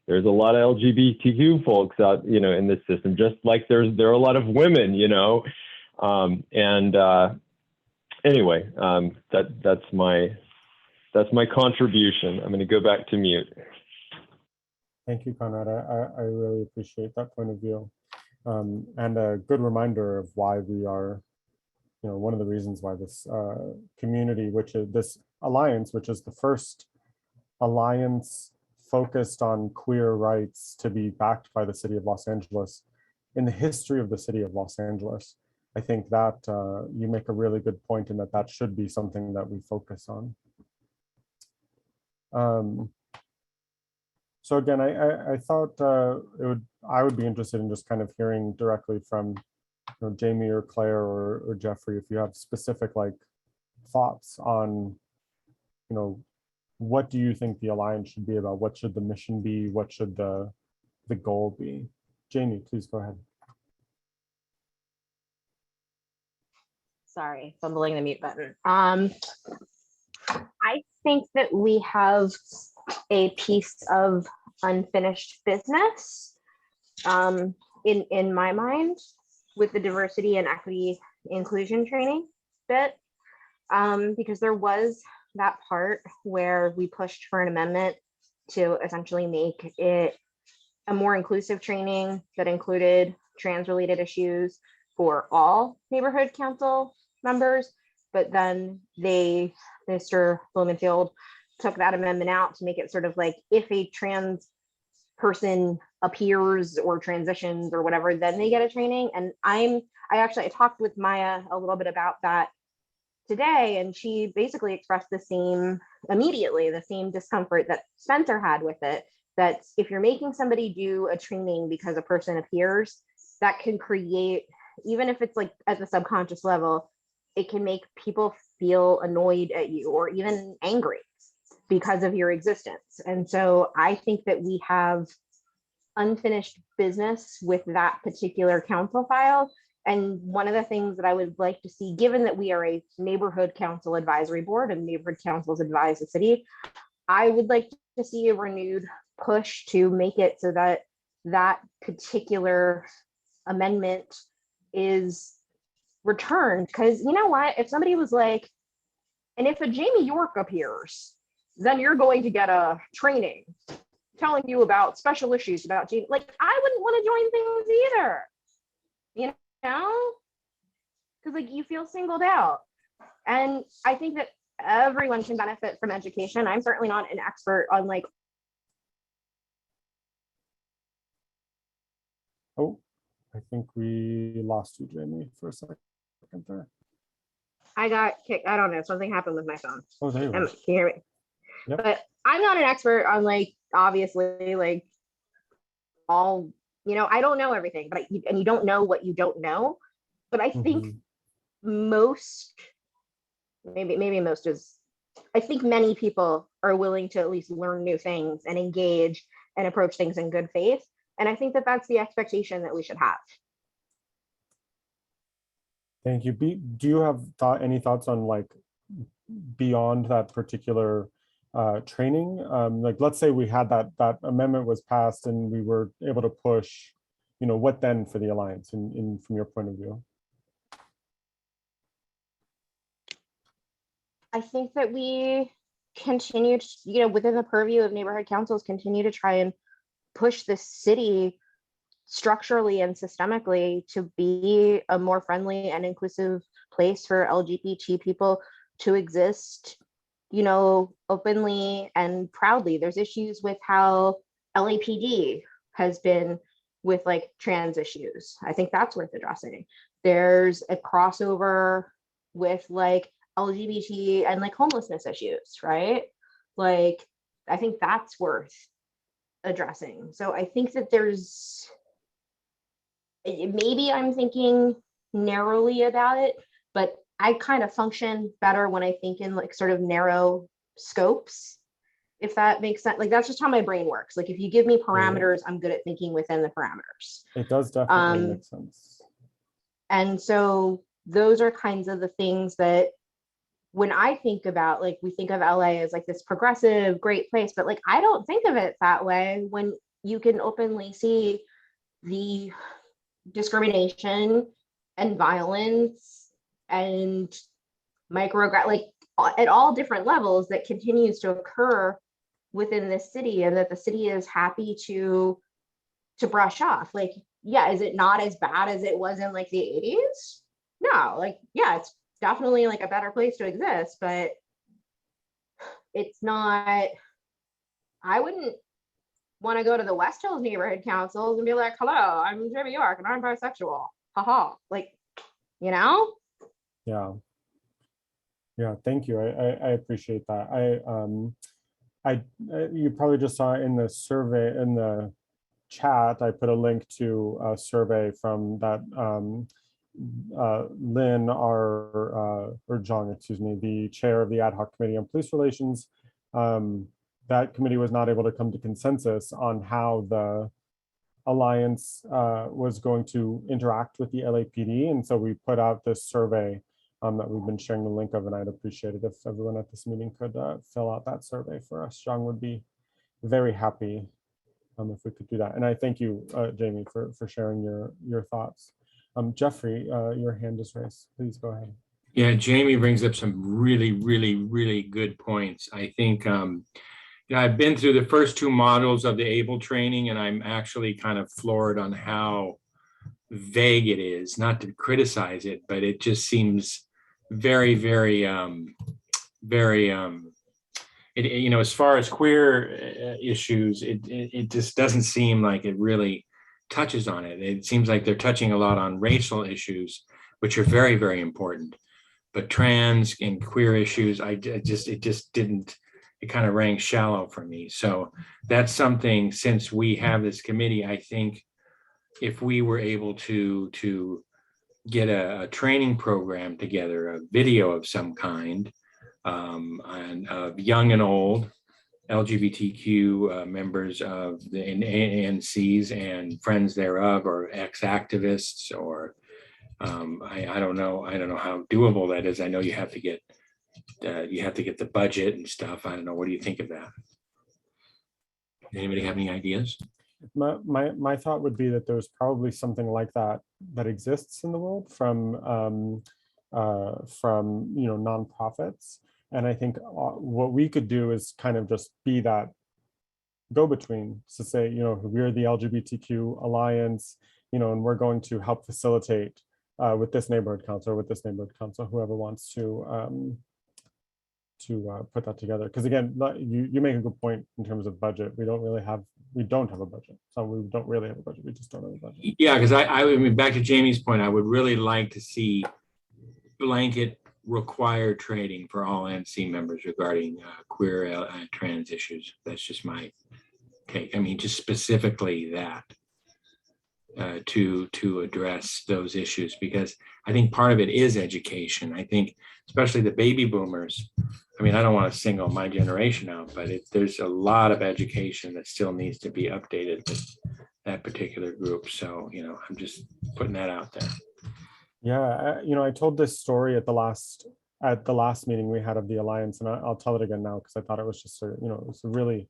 there's a lot of LGBTQ folks out, you know, in this system, just like there are a lot of women, you know. Anyway, that's my contribution. I'm going to go back to mute. Thank you, Conrad. I really appreciate that point of view. And a good reminder of why we are, you know, one of the reasons why this community, which is this alliance, which is the first alliance focused on queer rights to be backed by the city of Los Angeles in the history of the city of Los Angeles. I think that you make a really good point in that should be something that we focus on. So again, I thought I would be interested in just kind of hearing directly from, you know, Jamie or Claire or Jeffrey, if you have specific like thoughts on, you know, what do you think the alliance should be about? What should the mission be? What should the goal be? Jamie, please go ahead. Sorry, fumbling the mute button. I think that we have a piece of unfinished business in my mind with the diversity and equity inclusion training bit, because there was that part where we pushed for an amendment to essentially make it a more inclusive training that included trans-related issues for all neighborhood council members, but then Mr. Blumenfield took that amendment out to make it sort of like, if a trans person appears or transitions or whatever, then they get a training. And I talked with Maya a little bit about that today, and she basically expressed the same discomfort that Spencer had with it, that if you're making somebody do a training because a person appears, that can create, even if it's like at the subconscious level, it can make people feel annoyed at you or even angry because of your existence. And so I think that we have unfinished business with that particular council file. And one of the things that I would like to see, given that we are a neighborhood council advisory board and neighborhood councils advise the city, I would like to see a renewed push to make it so that that particular amendment is returned. Because you know what, if somebody was like, and if a Jamie York appears, then you're going to get a training telling you about special issues about Jamie, like I wouldn't want to join things either, you know, because like you feel singled out. And I think that everyone can benefit from education. I'm certainly not an expert on like, oh, I think we lost you, Jamie, for a second there. I got kicked. I don't know. Something happened with my phone. Oh, there you go. Can you hear me? Yep. But I'm not an expert on like, obviously, like all, you know, I don't know everything, but and you don't know what you don't know. But I think most, maybe most is, I think many people are willing to at least learn new things and engage and approach things in good faith. And I think that that's the expectation that we should have. Thank you. Do you have any thoughts on like beyond that particular training? Like, let's say we had that amendment was passed and we were able to push, you know, what then for the alliance in from your point of view? I think that we continue to, you know, within the purview of neighborhood councils, continue to try and push the city structurally and systemically to be a more friendly and inclusive place for LGBT people to exist, you know, openly and proudly. There's issues with how LAPD has been with like trans issues. I think that's worth addressing. There's a crossover with like LGBT and like homelessness issues, right? Like, I think that's worth addressing. So I think that there's, maybe I'm thinking narrowly about it, but I kind of function better when I think in like sort of narrow scopes, if that makes sense. Like that's just how my brain works. Like if you give me parameters, I'm good at thinking within the parameters. It does definitely make sense. And so those are kinds of the things that when I think about, like, we think of LA as like this progressive, great place, but like, I don't think of it that way when you can openly see the discrimination and violence and microaggression, like at all different levels that continues to occur within this city, and that the city is happy to brush off. Like, yeah, is it not as bad as it was in like the 80s? No, like, yeah, it's definitely like a better place to exist, but it's not, I wouldn't want to go to the West Hills neighborhood councils and be like, hello, I'm Jamie York and I'm bisexual. Haha. Like, you know? Yeah. Yeah, thank you. I appreciate that. You probably just saw in the survey, in the chat, I put a link to a survey from that Lynn, or John, excuse me, the chair of the ad hoc committee on police relations. That committee was not able to come to consensus on how the alliance was going to interact with the LAPD. And so we put out this survey that we've been sharing the link of, and I'd appreciate it if everyone at this meeting could fill out that survey for us. John would be very happy if we could do that. And I thank you, Jamie, for sharing your thoughts. Jeffrey, your hand is raised. Please go ahead. Yeah, Jamie brings up some really, really, really good points. I think I've been through the first two modules of the ABLE training, and I'm actually kind of floored on how vague it is. Not to criticize it, but it just seems very, very, as far as queer issues, it just doesn't seem like it really touches on it. It seems like they're touching a lot on racial issues, which are very, very important. But trans and queer issues, it just didn't, it kind of rang shallow for me. So that's something, since we have this committee, I think if we were able to get a training program together, a video of some kind, and of young and old LGBTQ members of the ANCs and friends thereof, or ex-activists, or I don't know how doable that is. I know you have to get the budget and stuff. I don't know. What do you think of that? Anybody have any ideas? My thought would be that there's probably something like that exists in the world from nonprofits. And I think what we could do is kind of just be that go-between to say, we're the LGBTQ Alliance, and we're going to help facilitate with this neighborhood council, or with this neighborhood council, whoever wants to put that together. Because again, you make a good point in terms of budget. We don't have a budget. So we don't really have a budget. We just don't have a budget. Yeah, because I mean, back to Jamie's point, I would really like to see blanket required training for all NC members regarding queer and trans issues. That's just my take. I mean, just specifically that to address those issues, because I think part of it is education. I think especially the baby boomers. I mean, I don't want to single my generation out, but there's a lot of education that still needs to be updated with that particular group. So, I'm just putting that out there. Yeah, I told this story at the last meeting we had of the Alliance, and I'll tell it again now because I thought it was just it was a really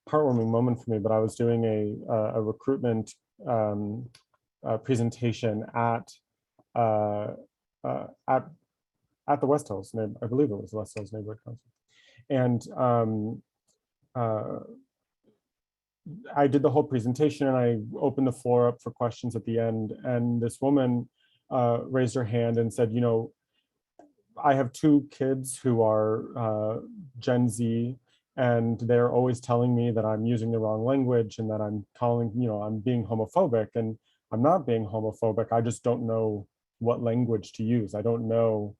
heartwarming moment for me. But I was doing a recruitment presentation at the West Hills, I believe it was the West Hills Neighborhood Council, and I did the whole presentation, and I opened the floor up for questions at the end. And this woman raised her hand and said, I have two kids who are Gen Z, and they're always telling me that I'm using the wrong language and that I'm I'm being homophobic, and I'm not being homophobic. I just don't know what language to use. I don't know,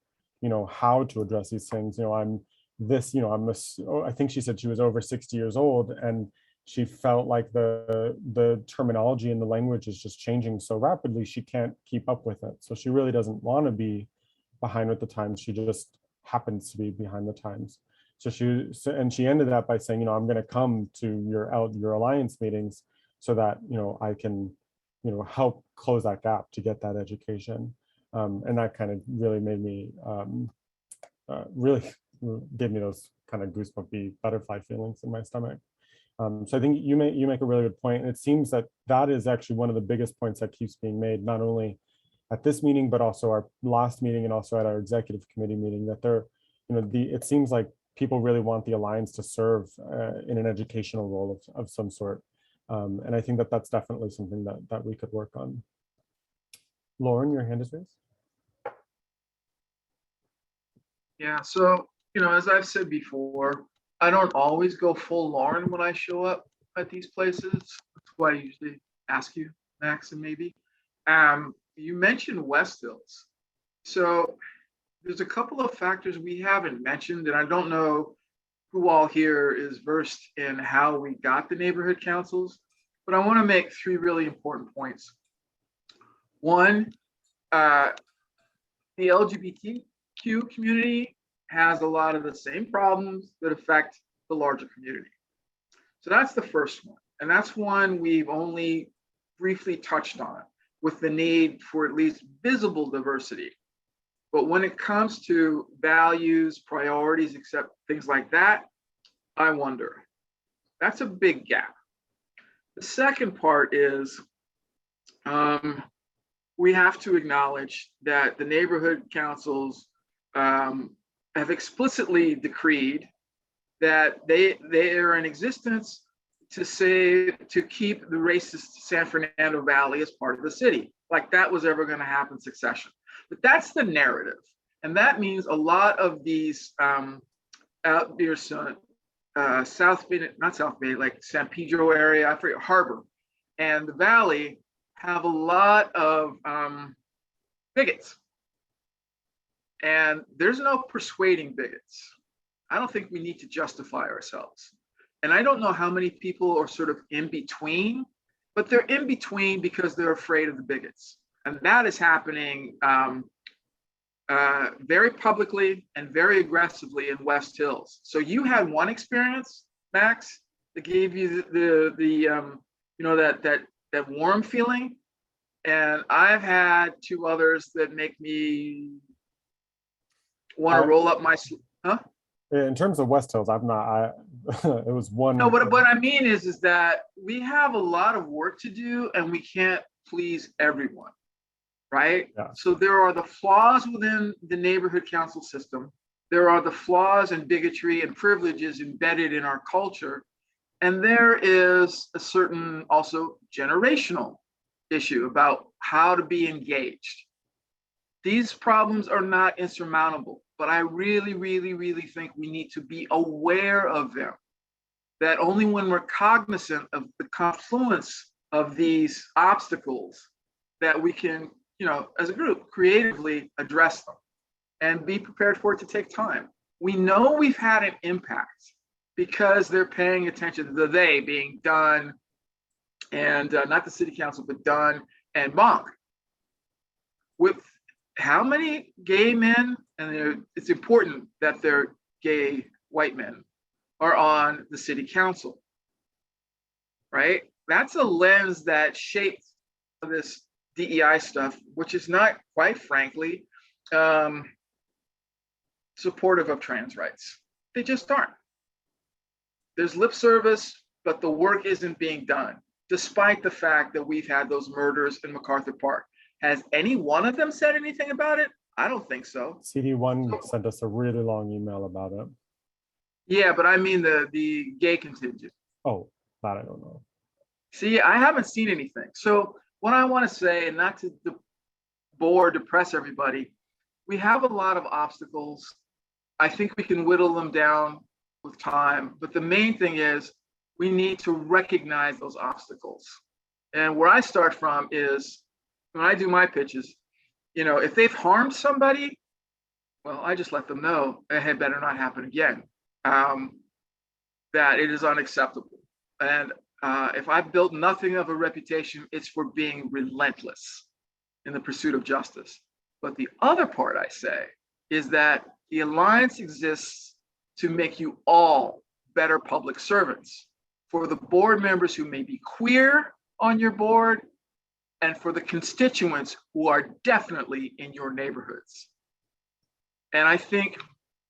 how to address these things. I'm this, I think she said she was over 60 years old, and she felt like the terminology and the language is just changing so rapidly, she can't keep up with it. So she really doesn't want to be behind with the times. She just happens to be behind the times. So she ended that by saying, I'm going to come to your Alliance meetings so that, I can, help close that gap to get that education. And that kind of really made me, really gave me those kind of goosebumpy butterfly feelings in my stomach. So I think you make a really good point. And it seems that that is actually one of the biggest points that keeps being made, not only at this meeting, but also our last meeting and also at our executive committee meeting, that they're, it seems like people really want the Alliance to serve in an educational role of some sort. And I think that that's definitely something that we could work on. Lauren, your hand is raised. Yeah, so, as I've said before, I don't always go full Lauren when I show up at these places. That's why I usually ask you, Max, and maybe. You mentioned West Hills. So there's a couple of factors we haven't mentioned, and I don't know who all here is versed in how we got the neighborhood councils, but I want to make three really important points. One, the LGBTQ community has a lot of the same problems that affect the larger community. So that's the first one. And that's one we've only briefly touched on, with the need for at least visible diversity. But when it comes to values, priorities, except things like that, I wonder. That's a big gap. The second part is we have to acknowledge that the neighborhood councils have explicitly decreed that they are in existence to keep the racist San Fernando Valley as part of the city, like that was ever going to happen in succession. But that's the narrative, and that means a lot of these out near South Bay, not South Bay, like San Pedro area, I forget, Harbor, and the Valley have a lot of bigots. And there's no persuading bigots. I don't think we need to justify ourselves. And I don't know how many people are sort of in between, but they're in between because they're afraid of the bigots. And that is happening very publicly and very aggressively in West Hills. So you had one experience, Max, that gave you that warm feeling. And I've had two others that make me want to roll up my sleeve. Huh? In terms of West Hills, I've not, it was one. No, but what I mean is that we have a lot of work to do and we can't please everyone, right? Yeah. So there are the flaws within the neighborhood council system. There are the flaws and bigotry and privileges embedded in our culture. And there is a certain also generational issue about how to be engaged. These problems are not insurmountable, but I really, really, really think we need to be aware of them. That only when we're cognizant of the confluence of these obstacles that we can, as a group, creatively address them and be prepared for it to take time. We know we've had an impact because they're paying attention to the they being done and not the city council, but Dunn and Bonk. With how many gay men, and it's important that they're gay white men, are on the city council, right? That's a lens that shaped this DEI stuff, which is not, quite frankly, supportive of trans rights. They just aren't. There's lip service, but the work isn't being done, despite the fact that we've had those murders in MacArthur Park. Has any one of them said anything about it? I don't think so. CD1 sent us a really long email about it. Yeah, but I mean the gay contingent. Oh, that I don't know. See, I haven't seen anything. So what I want to say, and not to bore or depress everybody, we have a lot of obstacles. I think we can whittle them down with time, but the main thing is we need to recognize those obstacles. And where I start from is, when I do my pitches, if they've harmed somebody, well, I just let them know it had better not happen again, that it is unacceptable. And if I've built nothing of a reputation, it's for being relentless in the pursuit of justice. But the other part I say is that the Alliance exists to make you all better public servants. For the board members who may be queer on your board, and for the constituents who are definitely in your neighborhoods. And I think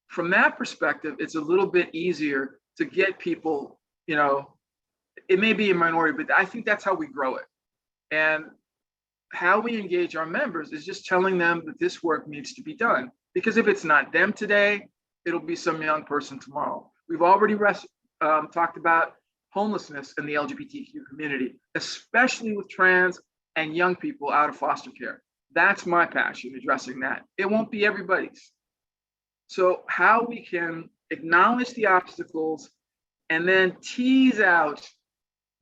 from that perspective, it's a little bit easier to get people, you know, it may be a minority, but I think that's how we grow it. And how we engage our members is just telling them that this work needs to be done. Because if it's not them today, it'll be some young person tomorrow. We've already talked about homelessness in the LGBTQ community, especially with trans and young people out of foster care. That's my passion, addressing that. It won't be everybody's. So how we can acknowledge the obstacles and then tease out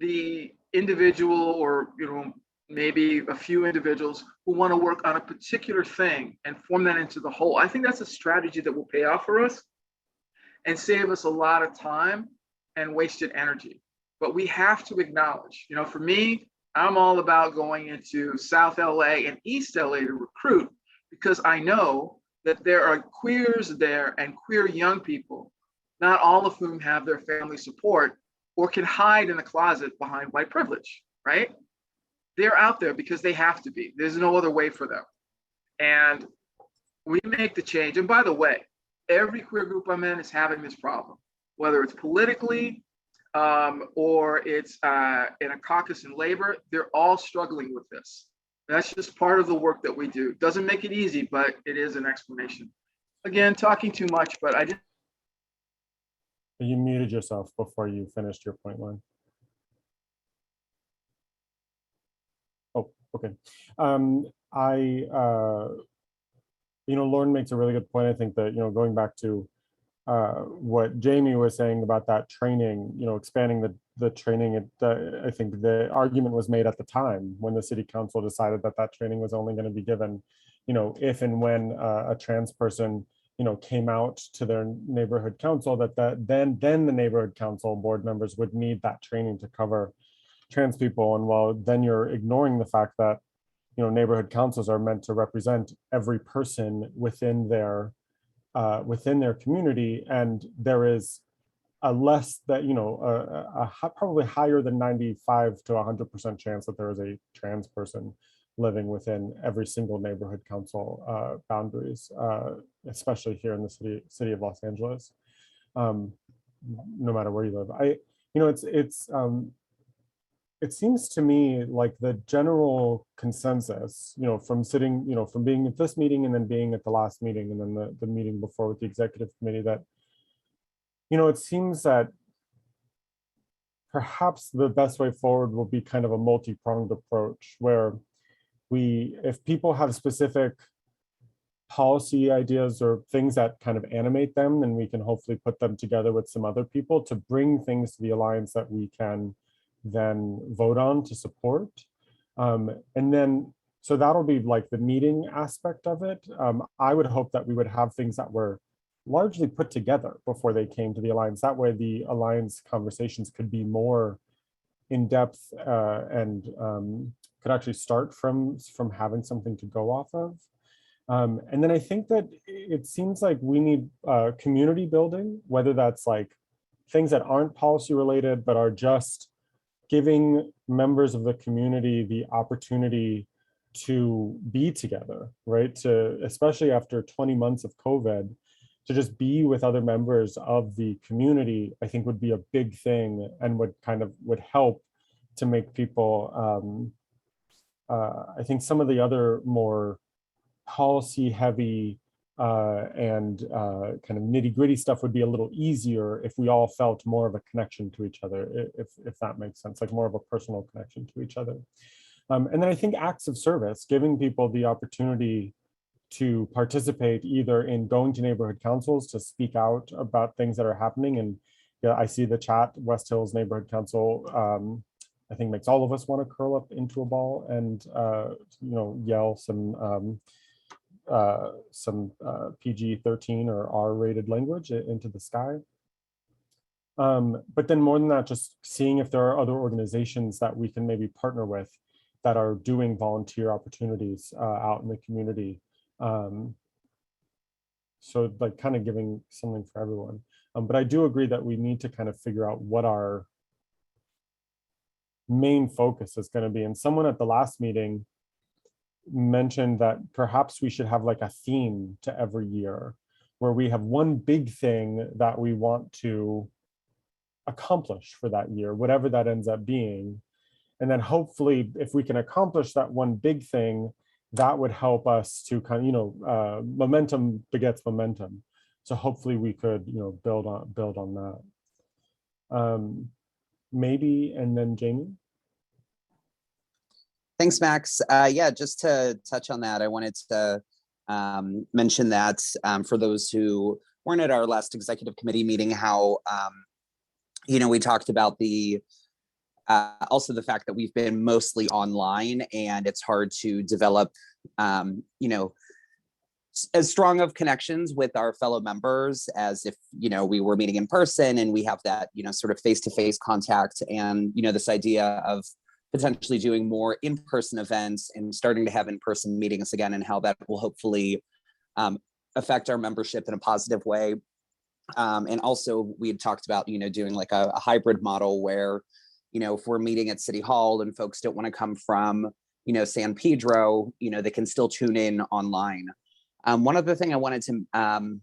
the individual, or maybe a few individuals who want to work on a particular thing and form that into the whole. I think that's a strategy that will pay off for us and save us a lot of time and wasted energy. But we have to acknowledge, for me, I'm all about going into South LA and East LA to recruit, because I know that there are queers there and queer young people, not all of whom have their family support or can hide in a closet behind white privilege, right? They're out there because they have to be. There's no other way for them. And we make the change. And by the way, every queer group I'm in is having this problem, whether it's politically or it's in a caucus in labor, they're all struggling with this. That's just part of the work that we do. Doesn't make it easy, but it is an explanation. Again, talking too much, but I didn't. You muted yourself before you finished your point, Lauren. Oh, okay. Lauren makes a really good point. I think that, going back to what Jamie was saying about that training, expanding the training, I think the argument was made at the time when the city council decided that that training was only going to be given, if and when a trans person, came out to their neighborhood council, then the neighborhood council board members would need that training to cover trans people. And while then you're ignoring the fact that, neighborhood councils are meant to represent every person within their community, and there is a less that probably higher than 95 to 100% chance that there is a trans person living within every single neighborhood council boundaries, especially here in the city of Los Angeles, no matter where you live. It seems to me like the general consensus, from from being at this meeting and then being at the last meeting and then the meeting before with the executive committee, that, it seems that perhaps the best way forward will be kind of a multi-pronged approach where if people have specific policy ideas or things that kind of animate them, then we can hopefully put them together with some other people to bring things to the Alliance that we can then vote on to support. And then, so that'll be like the meeting aspect of it. I would hope that we would have things that were largely put together before they came to the Alliance. That way the Alliance conversations could be more in depth and could actually start from having something to go off of. And then I think that it seems like we need community building, whether that's like things that aren't policy related, but are just giving members of the community the opportunity to be together, right? To, especially after 20 months of COVID, to just be with other members of the community, I think would be a big thing and would help to make people, I think some of the other more policy heavy and kind of nitty gritty stuff would be a little easier if we all felt more of a connection to each other, if that makes sense, like more of a personal connection to each other. And then I think acts of service, giving people the opportunity to participate either in going to neighborhood councils to speak out about things that are happening. And yeah, I see the chat, West Hills Neighborhood Council, I think makes all of us want to curl up into a ball and yell some PG-13 or R-rated language into the sky. But then more than that, just seeing if there are other organizations that we can maybe partner with that are doing volunteer opportunities out in the community. So like kind of giving something for everyone. But I do agree that we need to kind of figure out what our main focus is going to be. And someone at the last meeting mentioned that perhaps we should have like a theme to every year, where we have one big thing that we want to accomplish for that year, whatever that ends up being. And then hopefully if we can accomplish that one big thing, that would help us to kind of, momentum begets momentum. So hopefully we could, build on that. Maybe, and then Jamie. Thanks, Max. Yeah, just to touch on that, I wanted to mention that for those who weren't at our last executive committee meeting, how we talked about the also the fact that we've been mostly online and it's hard to develop as strong of connections with our fellow members as if we were meeting in person, and we have that sort of face-to-face contact, and this idea of potentially doing more in-person events and starting to have in-person meetings again, and how that will hopefully affect our membership in a positive way. And also we had talked about, doing like a hybrid model where, if we're meeting at City Hall and folks don't want to come from, San Pedro, they can still tune in online. One other thing I wanted to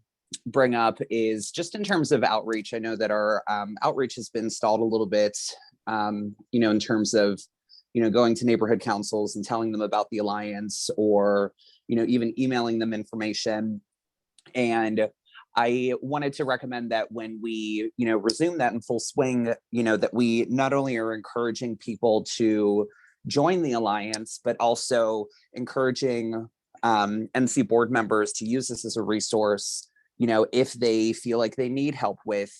bring up is just in terms of outreach. I know that our outreach has been stalled a little bit, in terms of, going to neighborhood councils and telling them about the Alliance, or, even emailing them information. And I wanted to recommend that when we, resume that in full swing, that we not only are encouraging people to join the Alliance, but also encouraging NC board members to use this as a resource, if they feel like they need help with,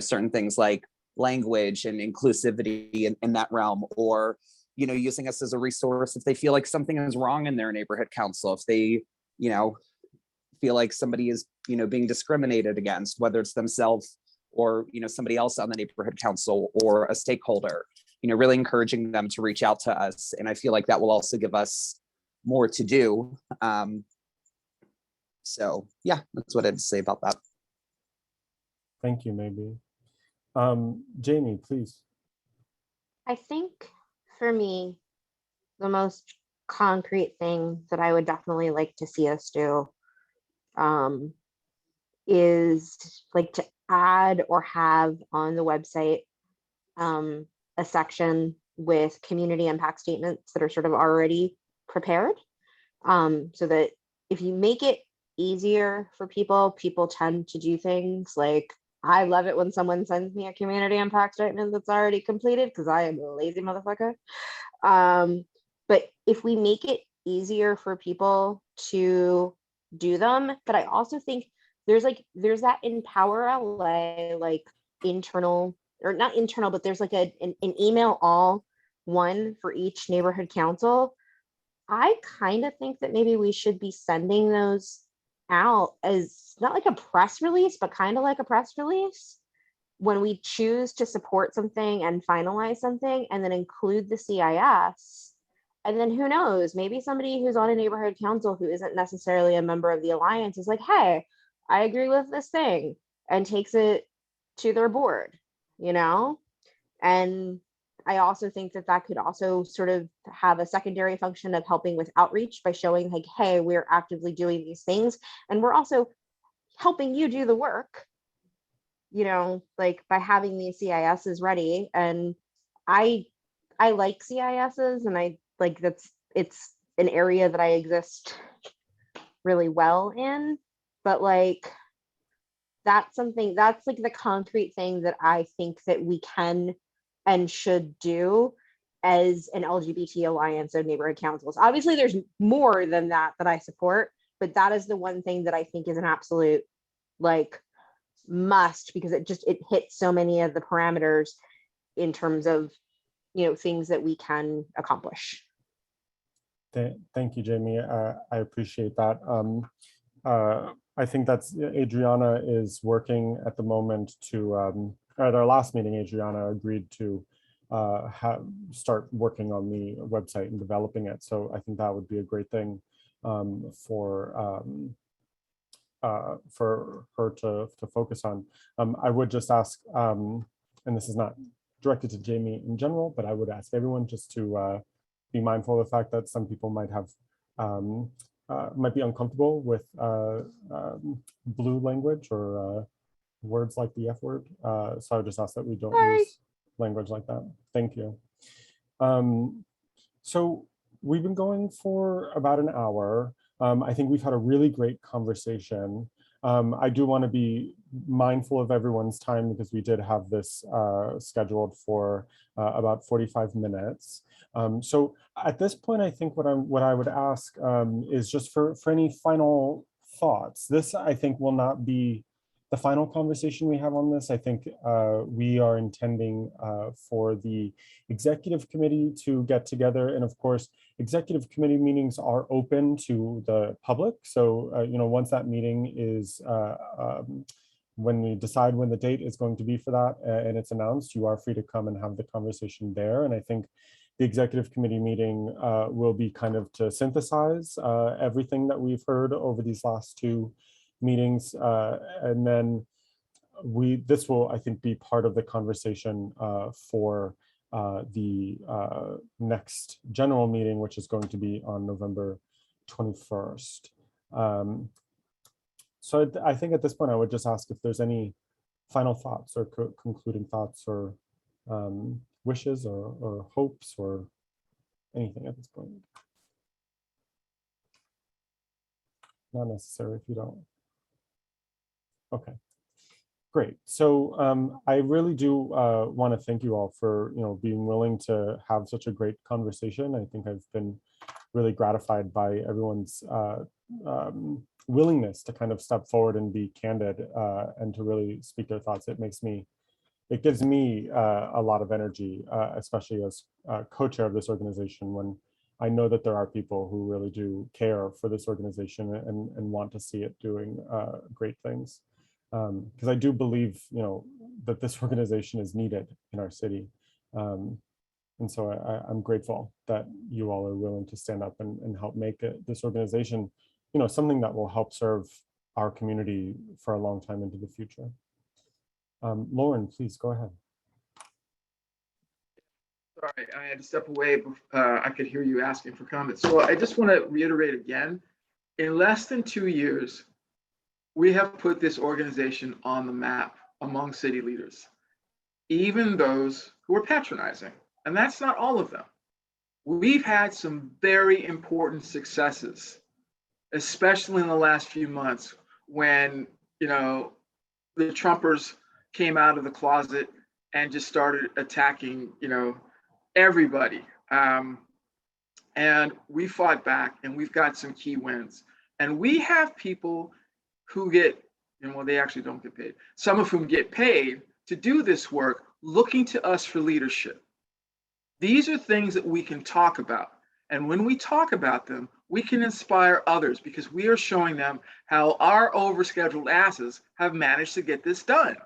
certain things like language and inclusivity in that realm, or, using us as a resource if they feel like something is wrong in their neighborhood council, if they, feel like somebody is, being discriminated against, whether it's themselves or, somebody else on the neighborhood council or a stakeholder, really encouraging them to reach out to us. And I feel like that will also give us more to do. So yeah, that's what I had to say about that. Thank you, maybe. Jamie, please. I think for me, the most concrete thing that I would definitely like to see us do is like to add or have on the website a section with community impact statements that are sort of already prepared, so that if you make it easier for people tend to do things like, I love it when someone sends me a community impact statement that's already completed, because I am a lazy motherfucker. But if we make it easier for people to do them, but I also think there's that Empower LA like internal, or not internal, but there's like an email all one for each neighborhood council. I kind of think that maybe we should be sending those out as not like a press release, but kind of like a press release when we choose to support something and finalize something, and then include the CIS. And then who knows, maybe somebody who's on a neighborhood council who isn't necessarily a member of the Alliance is like, hey, I agree with this thing, and takes it to their board, And I also think that that could also sort of have a secondary function of helping with outreach by showing like, hey, we're actively doing these things, and we're also helping you do the work, like by having these CISs ready. And I like CISs, and I like it's an area that I exist really well in, but like that's like the concrete thing that I think that we can and should do as an LGBT alliance of neighborhood councils. Obviously there's more than that I support, but that is the one thing that I think is an absolute like must, because it hits so many of the parameters in terms of things that we can accomplish. Thank you, Jamie. I appreciate that. I think that's Adriana is working at the moment to, at our last meeting, Adriana agreed to start working on the website and developing it. So I think that would be a great thing for her to focus on. I would just ask, and this is not directed to Jamie in general, but I would ask everyone just to be mindful of the fact that some people might have might be uncomfortable with blue language or words like the F word. So I would just ask that we don't use language like that. Thank you. So we've been going for about an hour. I think we've had a really great conversation. I do want to be mindful of everyone's time because we did have this scheduled for about 45 minutes. So at this point, I think what I would ask is just for any final thoughts. This, I think, will not be the final conversation we have on this. I think we are intending for the executive committee to get together, and of course, executive committee meetings are open to the public. So, you know, once that meeting is, when we decide when the date is going to be for that and it's announced, you are free to come and have the conversation there. And I think the executive committee meeting will be kind of to synthesize everything that we've heard over these last two meetings. And then this will, I think, be part of the conversation for the next general meeting, which is going to be on November 21st. So I think at this point, I would just ask if there's any final thoughts or concluding thoughts or wishes or hopes or anything at this point. Not necessary if you don't. Okay. Great. So I really do want to thank you all for being willing to have such a great conversation. I think I've been really gratified by everyone's willingness to kind of step forward and be candid and to really speak their thoughts. It gives me a lot of energy, especially as co-chair of this organization, when I know that there are people who really do care for this organization and want to see it doing great things. Because I do believe, that this organization is needed in our city. And so I'm grateful that you all are willing to stand up and help make this organization, something that will help serve our community for a long time into the future. Lauren, please go ahead. Sorry, I had to step away. I could hear you asking for comments. So I just want to reiterate again, in less than 2 years, we have put this organization on the map among city leaders, even those who are patronizing. And that's not all of them. We've had some very important successes, especially in the last few months when, the Trumpers came out of the closet and just started attacking, everybody. And we fought back and we've got some key wins. And we have people who get, they actually don't get paid, some of whom get paid to do this work, looking to us for leadership. These are things that we can talk about. And when we talk about them, we can inspire others because we are showing them how our overscheduled asses have managed to get this done.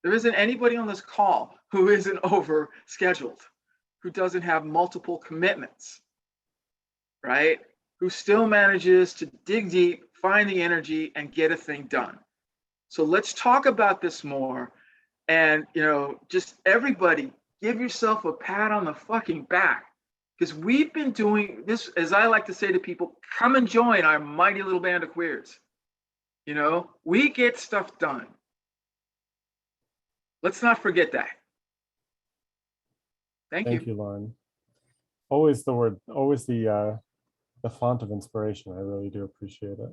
There isn't anybody on this call who isn't overscheduled, who doesn't have multiple commitments, right? Who still manages to dig deep, find the energy, and get a thing done. So let's talk about this more. And, just everybody give yourself a pat on the fucking back, because we've been doing this, as I like to say to people, come and join our mighty little band of queers. We get stuff done. Let's not forget that. Thank you, Lauren. Always the font of inspiration. I really do appreciate it.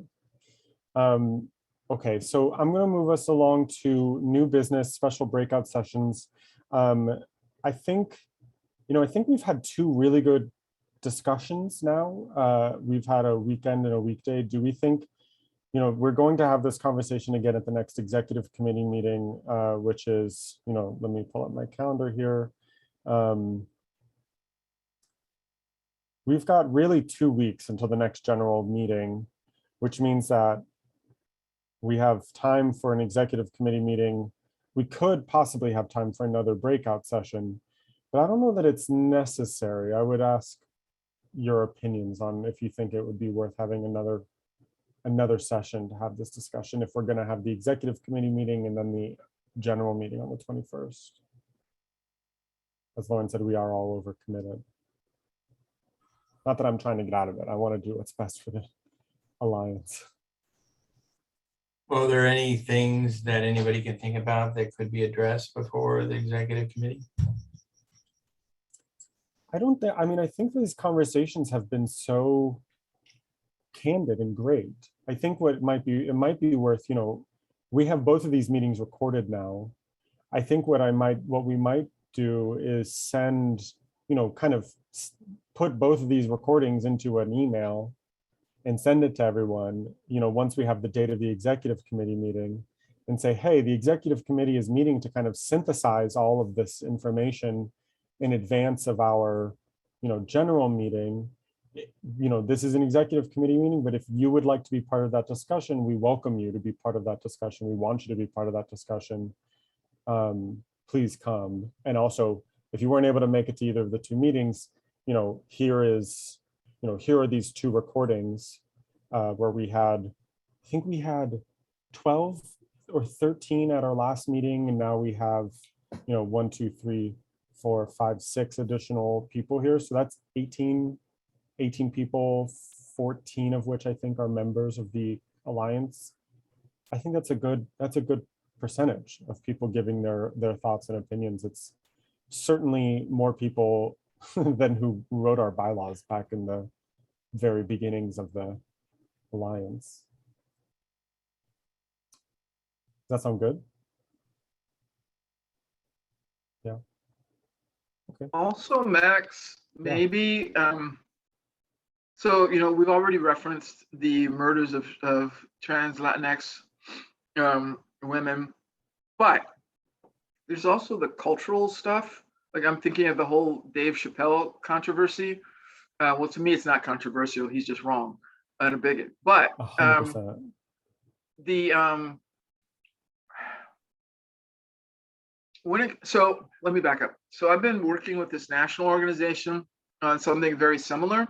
Okay, so I'm going to move us along to new business, special breakout sessions. I think we've had two really good discussions now. We've had a weekend and a weekday. Do we think, we're going to have this conversation again at the next executive committee meeting, which is, let me pull up my calendar here. We've got really 2 weeks until the next general meeting, which means that we have time for an executive committee meeting. We could possibly have time for another breakout session, but I don't know that it's necessary. I would ask your opinions on if you think it would be worth having another session to have this discussion if we're going to have the executive committee meeting and then the general meeting on the 21st. as Lauren said, we are all overcommitted. Not that I'm trying to get out of it. I want to do what's best for the alliance. Well, are there any things that anybody can think about that could be addressed before the executive committee? I don't think, I mean, I think these conversations have been so candid and great. I think what it might be worth, you know, we have both of these meetings recorded now. I think what we might do is send, you know, kind of put both of these recordings into an email and send it to everyone, you know, once we have the date of the executive committee meeting, and say, hey, the executive committee is meeting to kind of synthesize all of this information in advance of our, you know, general meeting. You know, this is an executive committee meeting, but if you would like to be part of that discussion, we welcome you to be part of that discussion. We want you to be part of that discussion. Please come. And also, if you weren't able to make it to either of the two meetings, you know, here are these two recordings where we had, I think we had 12 or 13 at our last meeting, and now we have, you know, 1, 2, 3, 4, 5, 6 additional people here. So that's 18 people, 14 of which I think are members of the alliance. I think that's a good percentage of people giving their thoughts and opinions. It's certainly more people than who wrote our bylaws back in the very beginnings of the alliance. Does that sound good? Yeah. Okay. Also, Max, maybe, so, you know, we've already referenced the murders of trans Latinx women, but there's also the cultural stuff. Like, I'm thinking of the whole Dave Chappelle controversy. Well, to me, it's not controversial. He's just wrong and a bigot. But 100%. So let me back up. So I've been working with this national organization on something very similar.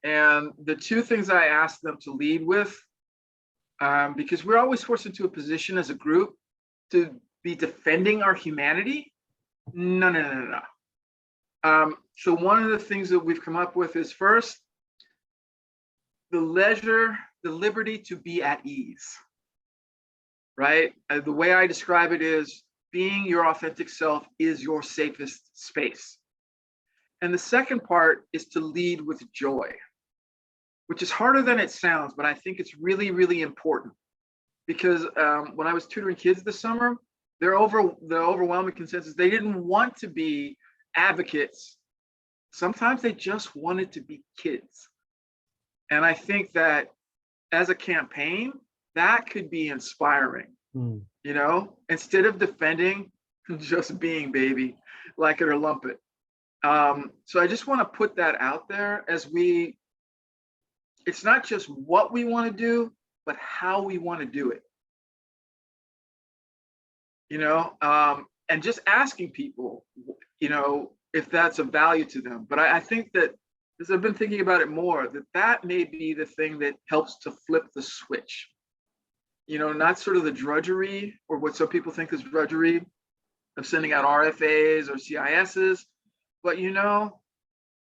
And the two things I asked them to lead with, because we're always forced into a position as a group to be defending our humanity. No. So one of the things that we've come up with is, first, the liberty to be at ease, right? The way I describe it is being your authentic self is your safest space. And the second part is to lead with joy, which is harder than it sounds, but I think it's really, really important. Because when I was tutoring kids this summer, the overwhelming consensus, they didn't want to be advocates. Sometimes they just wanted to be kids. And I think that as a campaign, that could be inspiring. You know, instead of defending, just being baby, like it or lump it. So I just want to put that out there as it's not just what we want to do, but how we want to do it. You know, and just asking people, you know, if that's of value to them. But I think that, as I've been thinking about it more, that may be the thing that helps to flip the switch. You know, not sort of the drudgery, or what some people think is drudgery, of sending out RFAs or CISs, but, you know,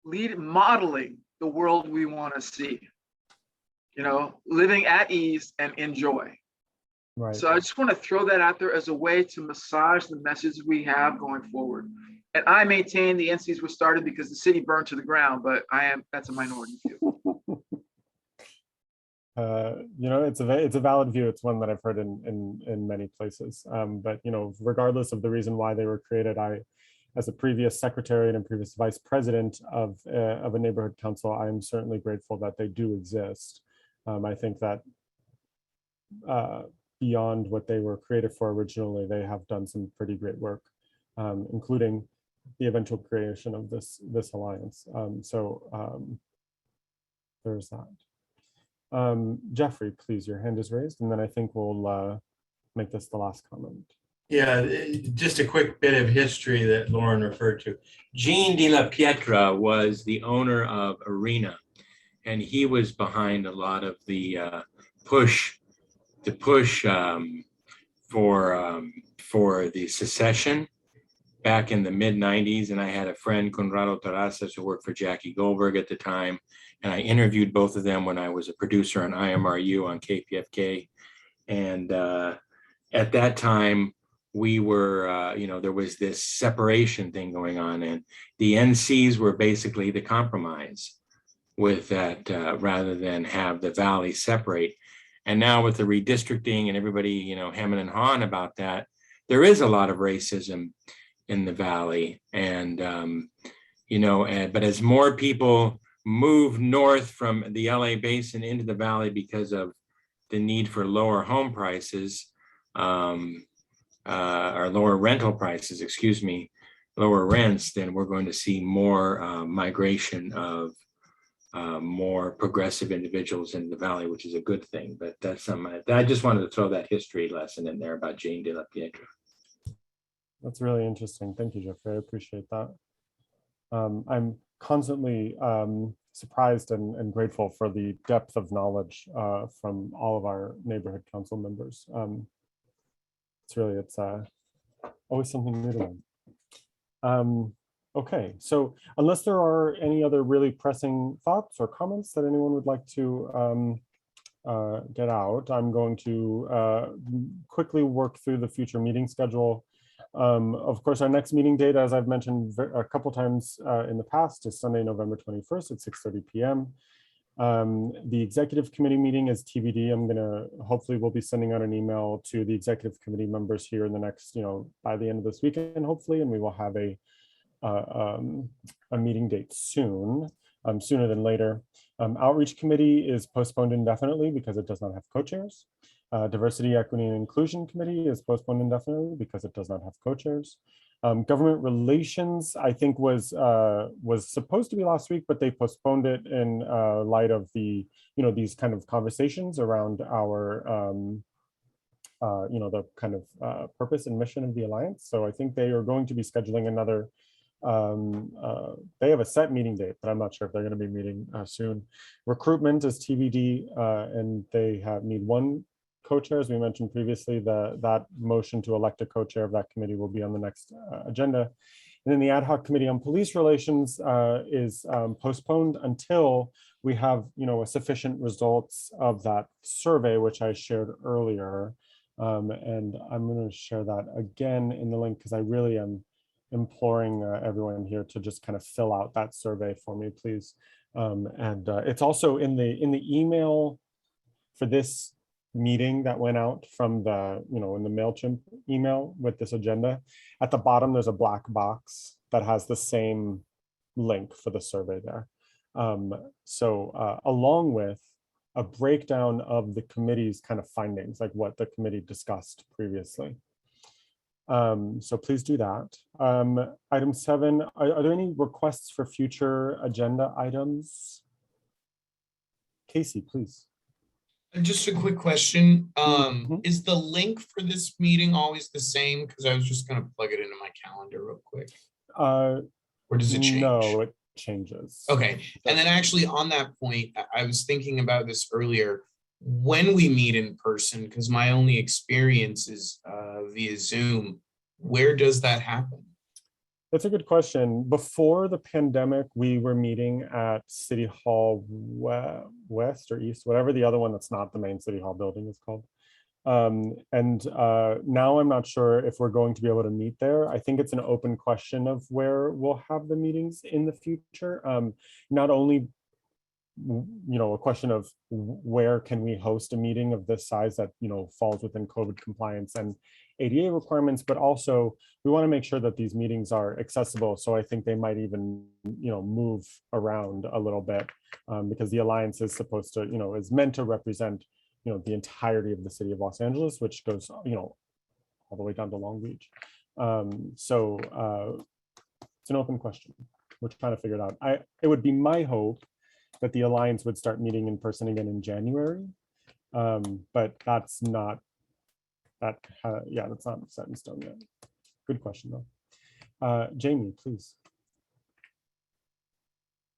modeling the world we want to see. You know, living at ease and enjoy. Right. So I just want to throw that out there as a way to massage the message we have going forward. And I maintain the NCs were started because the city burned to the ground, but that's a minority view. You know, it's a valid view. It's one that I've heard in many places. But, you know, regardless of the reason why they were created, as a previous secretary and a previous vice president of a neighborhood council, I am certainly grateful that they do exist. I think that beyond what they were created for originally, they have done some pretty great work, including the eventual creation of this alliance. There's that. Jeffrey, please, your hand is raised, and then I think we'll make this the last comment. Yeah, just a quick bit of history that Lauren referred to. Gene De La Pietra was the owner of Arena, and he was behind a lot of the push for the secession back in the mid 90s. And I had a friend, Conrado Terrazas, who worked for Jackie Goldberg at the time. And I interviewed both of them when I was a producer on IMRU on KPFK. And at that time, we were, there was this separation thing going on, and the NCs were basically the compromise with that, rather than have the valley separate. And now with the redistricting and everybody, hemming and hawing about that, there is a lot of racism in the valley. And, but as more people move north from the LA basin into the valley because of the need for lower home prices, or lower rental prices, lower rents, then we're going to see more migration of more progressive individuals in the valley, which is a good thing. But that's something I just wanted to throw that history lesson in there about Jane de la Piedra. That's really interesting. Thank you, Jeffrey. I appreciate that. I'm constantly surprised and grateful for the depth of knowledge from all of our neighborhood council members. It's always something new to learn. Okay, so unless there are any other really pressing thoughts or comments that anyone would like to get out, I'm going to quickly work through the future meeting schedule. Of course, our next meeting date, as I've mentioned a couple times in the past, is Sunday, November 21st at 6:30 p.m. The executive committee meeting is TBD. Hopefully we'll be sending out an email to the executive committee members here in the next, by the end of this weekend, hopefully, and we will have a meeting date soon, sooner than later. Outreach committee is postponed indefinitely because it does not have co-chairs. Diversity, Equity, and Inclusion Committee is postponed indefinitely because it does not have co-chairs. Government Relations, I think, was supposed to be last week, but they postponed it in light of the, these kind of conversations around our, the kind of purpose and mission of the Alliance. So I think they are going to be scheduling another, they have a set meeting date, but I'm not sure if they're going to be meeting soon. Recruitment is TBD, and they need one co-chair, as we mentioned previously. That motion to elect a co-chair of that committee will be on the next agenda. And then the ad hoc committee on police relations is postponed until we have, a sufficient results of that survey, which I shared earlier. And I'm going to share that again in the link because I really am imploring everyone here to just kind of fill out that survey for me, please. And it's also in the email for this meeting that went out from the, in the MailChimp email with this agenda. At the bottom, there's a black box that has the same link for the survey there. Along with a breakdown of the committee's kind of findings, like what the committee discussed previously. So please do that. Item 7, are there any requests for future agenda items? Casey, please. Just a quick question. Is the link for this meeting always the same? Because I was just going to plug it into my calendar real quick. Or does it change? No, it changes. Okay. And then actually on that point, I was thinking about this earlier. When we meet in person, because my only experience is via Zoom, where does that happen? That's a good question. Before the pandemic, we were meeting at City Hall West or East, whatever the other one that's not the main City Hall building is called. Now I'm not sure if we're going to be able to meet there. I think it's an open question of where we'll have the meetings in the future. Not only, a question of where can we host a meeting of this size that, falls within COVID compliance and ADA requirements, but also we want to make sure that these meetings are accessible. So I think they might even, move around a little bit because the Alliance is supposed to, is meant to represent, the entirety of the city of Los Angeles, which goes, all the way down to Long Beach. It's an open question. We're trying to figure it out. It would be my hope that the Alliance would start meeting in person again in January, but that's not. That's not set in stone yet. Good question though. Jamie, please.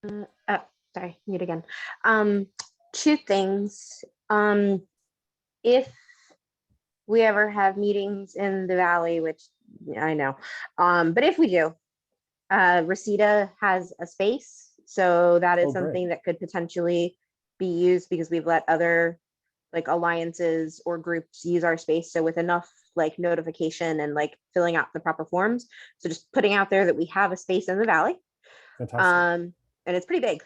Sorry, mute again. 2 things. If we ever have meetings in the Valley, which I know. But if we do, Reseda has a space. So that is Oh, great. something that could potentially be used because we've let other like alliances or groups use our space. So with enough like notification and like filling out the proper forms. So just putting out there that we have a space in the valley. Fantastic. And it's pretty big.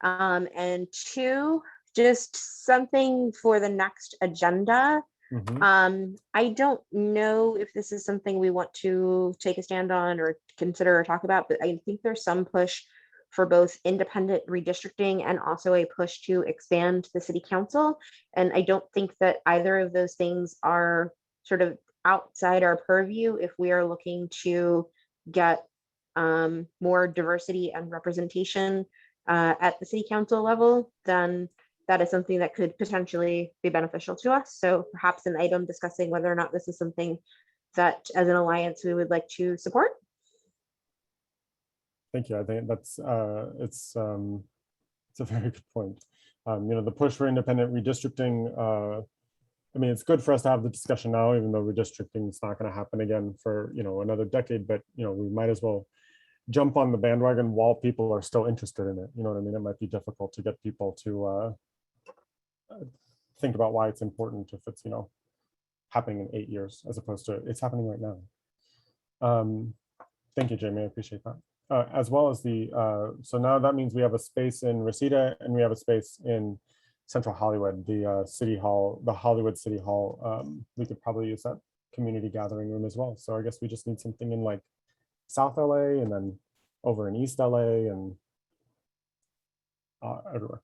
And two, just something for the next agenda. Mhm. I don't know if this is something we want to take a stand on or consider or talk about, but I think there's some push for both independent redistricting and also a push to expand the city council. And I don't think that either of those things are sort of outside our purview if we are looking to get more diversity and representation at the city council level, then that is something that could potentially be beneficial to us. So perhaps an item discussing whether or not this is something that as an alliance we would like to support. Thank you. I think that's it's a very good point. The push for independent redistricting. I mean, it's good for us to have the discussion now, even though redistricting is not going to happen again for another decade. But we might as well jump on the bandwagon while people are still interested in it. You know what I mean? It might be difficult to get people to think about why it's important if it's happening in 8 years as opposed to it's happening right now. Thank you, Jamie. I appreciate that. As well as so now that means we have a space in Reseda and we have a space in Central Hollywood, the City Hall, the Hollywood City Hall. We could probably use that community gathering room as well. So I guess we just need something in like South LA and then over in East LA and everywhere.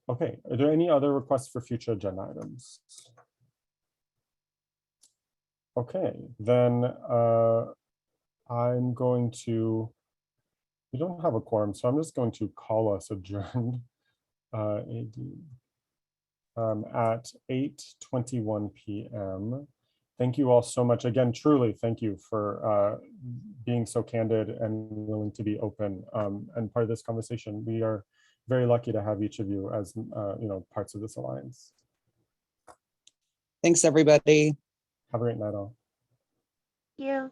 Okay, are there any other requests for future agenda items? Okay, then I'm going to, we don't have a quorum, so I'm just going to call us adjourned at 8:21 p.m. Thank you all so much. Again, truly, thank you for being so candid and willing to be open and part of this conversation. We are very lucky to have each of you as parts of this alliance. Thanks, everybody. Have a great night all. Thank you.